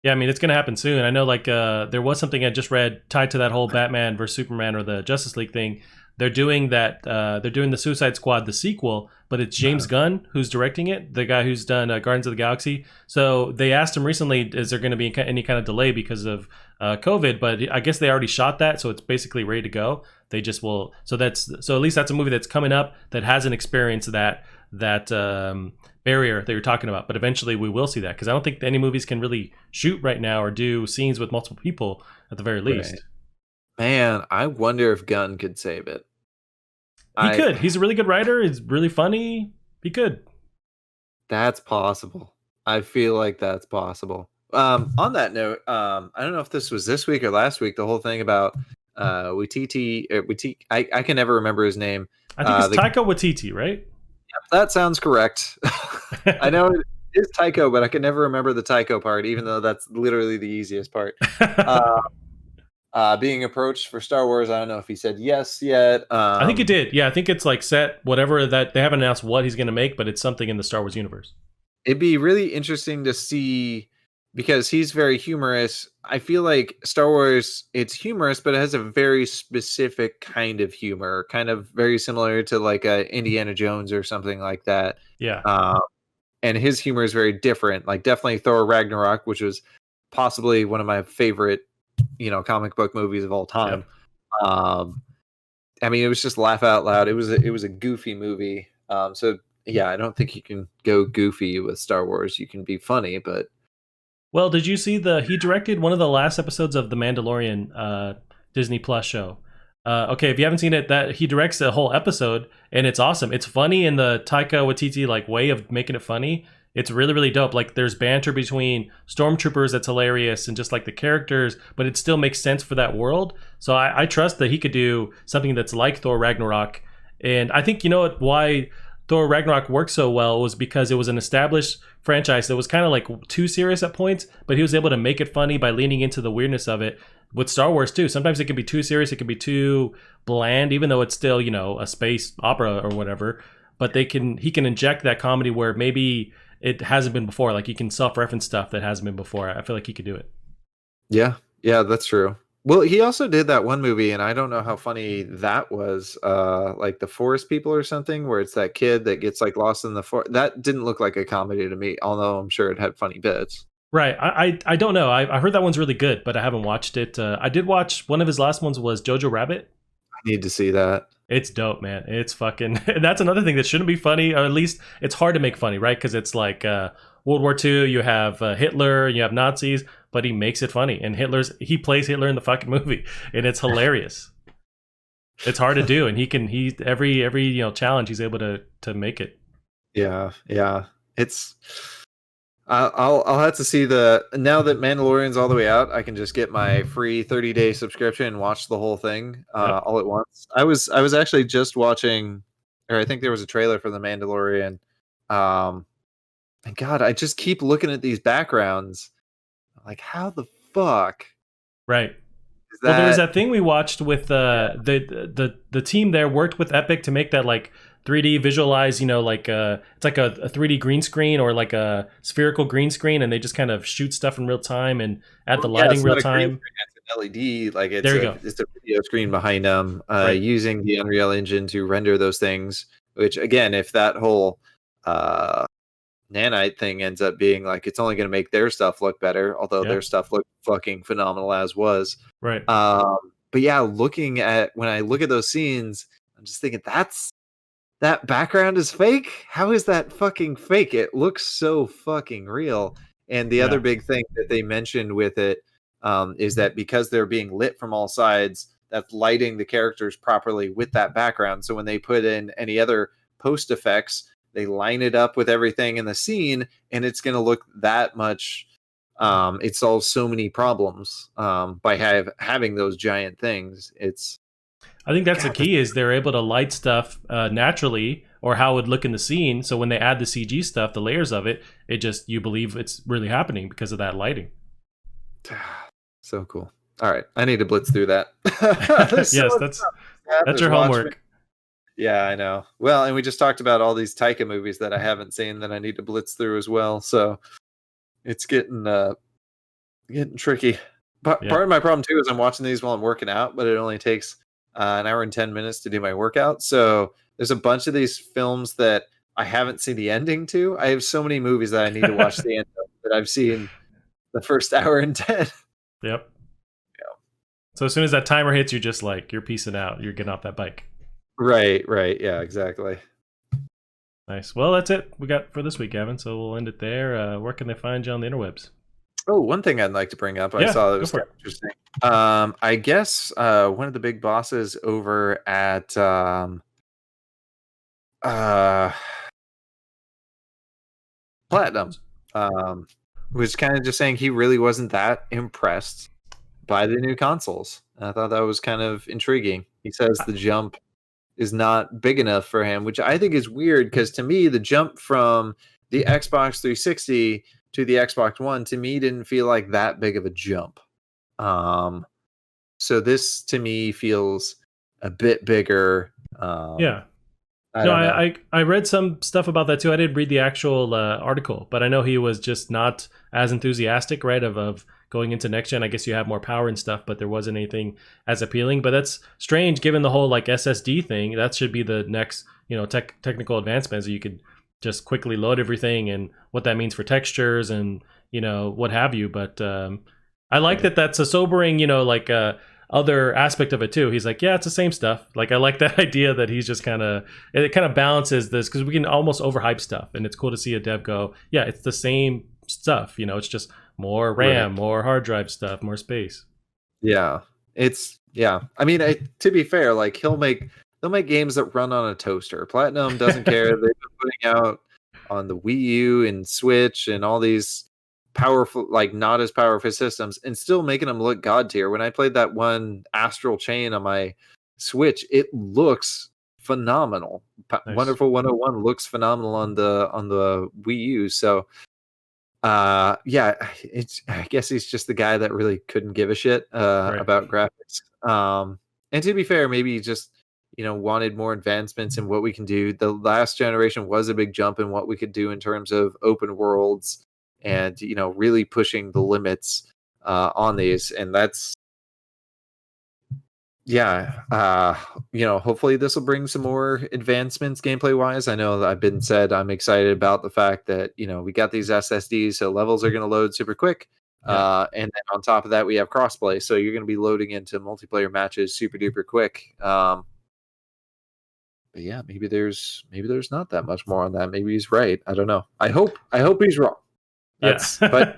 Yeah, I mean, it's going to happen soon. I know like there was something I just read tied to that whole Batman versus Superman or the Justice League thing. They're doing that. They're doing the Suicide Squad, the sequel, but it's James Gunn who's directing it, the guy who's done Guardians of the Galaxy. So they asked him recently, is there going to be any kind of delay because of COVID? But I guess they already shot that, so it's basically ready to go. They just will. So at least that's a movie that's coming up that hasn't experienced that barrier that you're talking about. But eventually we will see that, because I don't think any movies can really shoot right now or do scenes with multiple people at the very least. Right. Man, I wonder if Gunn could save it. He could. He's a really good writer. He's really funny. He could. That's possible. I feel like that's possible. On that note, I don't know if this was this week or last week, the whole thing about Waititi. I can never remember his name. I think it's Taika Waititi, right? Yep, that sounds correct. I know it is Taiko, but I can never remember the Taiko part, even though that's literally the easiest part. Being approached for Star Wars, I don't know if he said yes yet. I think he did. Yeah, I think it's like set, whatever that they haven't announced what he's going to make, but it's something in the Star Wars universe. It'd be really interesting to see, because he's very humorous. I feel like Star Wars, it's humorous, but it has a very specific kind of humor, kind of very similar to like Indiana Jones or something like that. Yeah. And his humor is very different. Like definitely Thor Ragnarok, which was possibly one of my favorite, comic book movies of all time. Yep. I mean, it was just laugh out loud. It was a goofy movie. So yeah, I don't think you can go goofy with Star Wars. You can be funny, but. Well, did you see he directed one of the last episodes of the Mandalorian Disney Plus show? Okay, if you haven't seen it, that he directs a whole episode, and it's awesome. It's funny in the Taika Waititi like way of making it funny. It's really, really dope. Like there's banter between stormtroopers that's hilarious, and just like the characters, but it still makes sense for that world. So I trust that he could do something that's like Thor Ragnarok. And I think why Thor Ragnarok worked so well was because it was an established franchise that was kind of like too serious at points, but he was able to make it funny by leaning into the weirdness of it. With Star Wars too, sometimes it can be too serious, it can be too bland, even though it's still a space opera or whatever. But he can inject that comedy where maybe it hasn't been before. Like he can self-reference stuff that hasn't been before. I feel like he could do it. Yeah, that's true. Well, he also did that one movie, and I don't know how funny that was, like The Forest People or something, where it's that kid that gets like lost in the forest. That didn't look like a comedy to me, although I'm sure it had funny bits. Right. I don't know. I heard that one's really good, but I haven't watched it. I did watch one of his last ones was Jojo Rabbit. I need to see that. It's dope, man. It's fucking. And that's another thing that shouldn't be funny, or at least it's hard to make funny, right? Because it's like World War II. You have Hitler, you have Nazis, but he makes it funny. And he plays Hitler in the fucking movie, and it's hilarious. It's hard to do, and he every challenge he's able to make it. Yeah, yeah. It's I'll have to see the now that Mandalorian's all the way out, I can just get my free 30-day subscription and watch the whole thing Yep. all at once. I was actually just watching, or I think there was a trailer for the Mandalorian. Um, and God, I just keep looking at these backgrounds. Like, how the fuck Right. is Well, there was that? that thing we watched with Yeah, the team there worked with Epic to make that like 3D visualize, like it's like a 3D green screen or like a spherical green screen, and they just kind of shoot stuff in real time and add the well, yeah, lighting it's real not a green time. screen; it's an LED. Like There you go. it's a video screen behind them, Right. using the Unreal Engine to render those things. Which again, if that whole uh nanite thing ends up being like it's only going to make their stuff look better, although Yeah. their stuff looked fucking phenomenal as was. Right. Um, but yeah, looking at when I look at those scenes, I'm just thinking that background is fake. How is that fucking fake? It looks so fucking real. And the other Yeah. big thing that they mentioned with it is that because they're being lit from all sides, that's lighting the characters properly with that background. So when they put in any other post effects, they line it up with everything in the scene, and it's going to look that much. It solves so many problems by having those giant things. It's I think that's the God, key is they're able to light stuff naturally or how it would look in the scene. So when they add the CG stuff, the layers of it, it just you believe it's really happening because of that lighting. so cool. All right, I need to blitz through that. There's so Yes, much stuff. that's There's your Watchmen. homework. Yeah, I know. Well, and we just talked about all these Taika movies that I haven't seen that I need to blitz through as well. So it's getting tricky. But Yeah. part of my problem too is I'm watching these while I'm working out, but it only takes an hour and 10 minutes to do my workout. So there's a bunch of these films that I haven't seen the ending to. I have so many movies that I need to watch the end of that I've seen the first hour and 10. Yep. So as soon as that timer hits, you're just like you're peacing out. You're getting off that bike. Right, right. Yeah, exactly. Nice. Well, that's it we got for this week, Evan. So we'll end it there. Where can they find you on the interwebs? Oh, one thing I'd like to bring up, I Yeah, saw that go was for kind it. of interesting. I guess one of the big bosses over at uh, Platinum was kind of just saying he really wasn't that impressed by the new consoles. And I thought that was kind of intriguing. He says the jump is not big enough for him, which I think is weird because to me, the jump from the Xbox 360 to the Xbox One to me didn't feel like that big of a jump. Um, so this to me feels a bit bigger. Yeah. I No, don't know. I read some stuff about that too. I didn't read the actual article, but I know he was just not as enthusiastic, right? Of going into next gen. I guess you have more power and stuff, but there wasn't anything as appealing. But that's strange, given the whole like SSD thing. That should be the next, technical advancements. You could just quickly load everything and what that means for textures and what have you. But I like Right. that. That's a sobering, other aspect of it too. He's like, yeah, it's the same stuff. Like I like that idea that he's just kind of it kind of balances this because we can almost overhype stuff, and it's cool to see a dev go, yeah, it's the same stuff. It's just more Right. RAM, more hard drive stuff, more space. Yeah. It's yeah. I mean, to be fair, like they'll make games that run on a toaster. Platinum doesn't care. They've been putting out on the Wii U and Switch and all these powerful, like not as powerful systems, and still making them look god tier. When I played that one Astral Chain on my Switch, it looks phenomenal. Nice. Wonderful 101 looks phenomenal on the Wii U. So yeah, I guess he's just the guy that really couldn't give a shit Right. about graphics. And to be fair, maybe he just wanted more advancements in what we can do. The last generation was a big jump in what we could do in terms of open worlds and really pushing the limits on these. And that's yeah, hopefully this will bring some more advancements gameplay wise. I know that I've been said I'm excited about the fact that we got these SSDs, so levels are going to load super quick. Yeah. And then on top of that, we have crossplay, so you're going to be loading into multiplayer matches super duper quick. But yeah, maybe there's not that much more on that. Maybe he's right. I don't know. I hope he's wrong. Yeah. But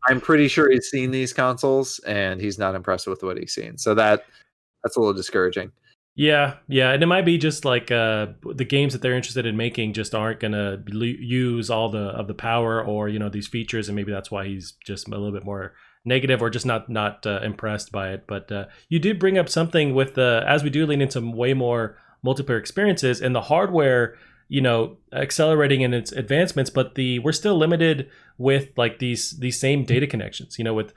I'm pretty sure he's seen these consoles and he's not impressed with what he's seen. So that's a little discouraging. Yeah, and it might be just like the games that they're interested in making just aren't gonna use all the power or these features, and maybe that's why he's just a little bit more negative or just not impressed by it. But you did bring up something with as we do lean into way more multiplayer experiences and the hardware, accelerating in its advancements, but we're still limited with like these same data connections. With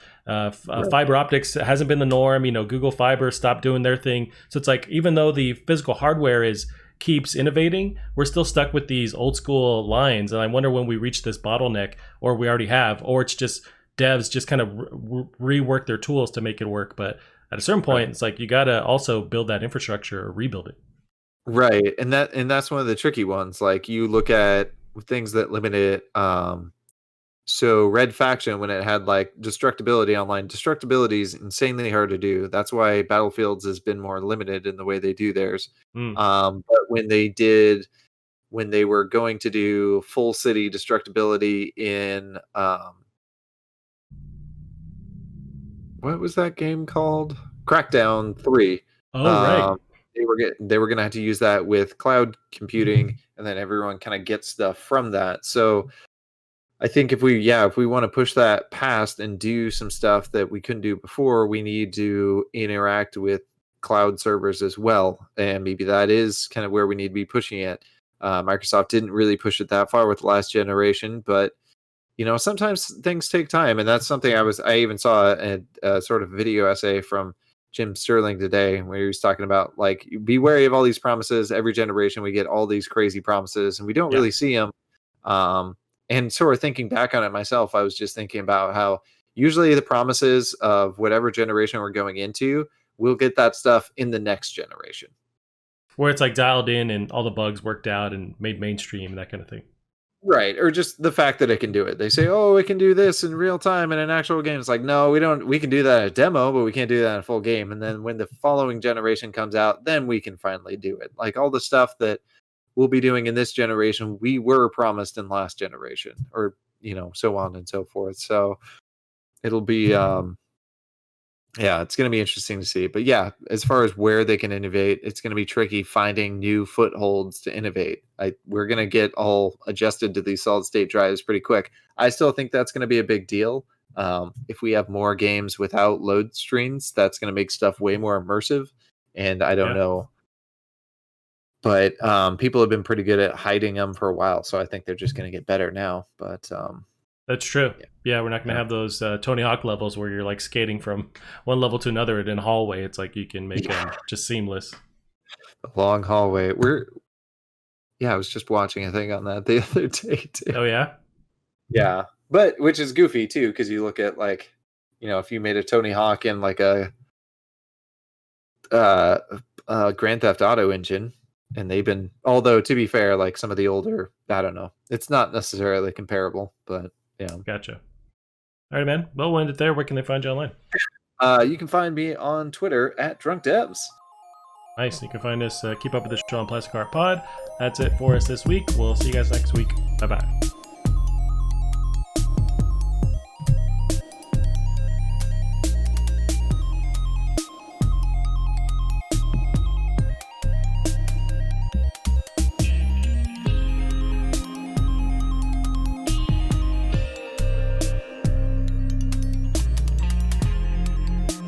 fiber optics hasn't been the norm. Google Fiber stopped doing their thing, so it's like even though the physical hardware keeps innovating, we're still stuck with these old school lines. And I wonder when we reach this bottleneck, or we already have, or it's just devs just kind of rework their tools to make it work. But at a certain point, it's like you got to also build that infrastructure or rebuild it. Right, and that's one of the tricky ones. Like you look at things that limit it. So Red Faction, when it had like destructibility online, destructibility is insanely hard to do. That's why Battlefields has been more limited in the way they do theirs. But when they were going to do full city destructibility in what was that game called? Crackdown 3. Oh, right. They were going to have to use that with cloud computing, and then everyone kind of gets stuff from that. So I think if we want to push that past and do some stuff that we couldn't do before, we need to interact with cloud servers as well. And maybe that is kind of where we need to be pushing it. Microsoft didn't really push it that far with the last generation, but sometimes things take time. And that's something I even saw a sort of video essay from Jim Sterling today, where he was talking about like, be wary of all these promises. Every generation we get all these crazy promises and we don't really see them. And sort of thinking back on it myself, I was just thinking about how usually the promises of whatever generation we're going into, we'll get that stuff in the next generation. Where it's like dialed in and all the bugs worked out and made mainstream, that kind of thing. Right. Or just the fact that it can do it. They say, oh, it can do this in real time in an actual game. It's like, no, we can do that in a demo, but we can't do that in a full game. And then when the following generation comes out, then we can finally do it. Like all the stuff that we'll be doing in this generation, we were promised in last generation, or, so on and so forth. So it'll be, it's going to be interesting to see. But yeah, as far as where they can innovate, it's going to be tricky finding new footholds to innovate. We're going to get all adjusted to these solid state drives pretty quick. I still think that's going to be a big deal. If we have more games without load screens, that's going to make stuff way more immersive. And I don't know. But people have been pretty good at hiding them for a while. So I think they're just going to get better now. But that's true. Yeah, we're not going to have those Tony Hawk levels where you're like skating from one level to another in a hallway. It's like you can make them just seamless. A long hallway. I was just watching a thing on that the other day too. Oh yeah? Yeah. But which is goofy too, because you look at like, if you made a Tony Hawk in like a Grand Theft Auto engine, and they've been, although to be fair, like some of the older, I don't know, it's not necessarily comparable, but yeah. Gotcha. All right, man. Well, we'll end it there. Where can they find you online? You can find me on Twitter at DrunkDevs. Nice. You can find us, keep up with the show on Plastic Art Pod. That's it for us this week. We'll see you guys next week. Bye-bye.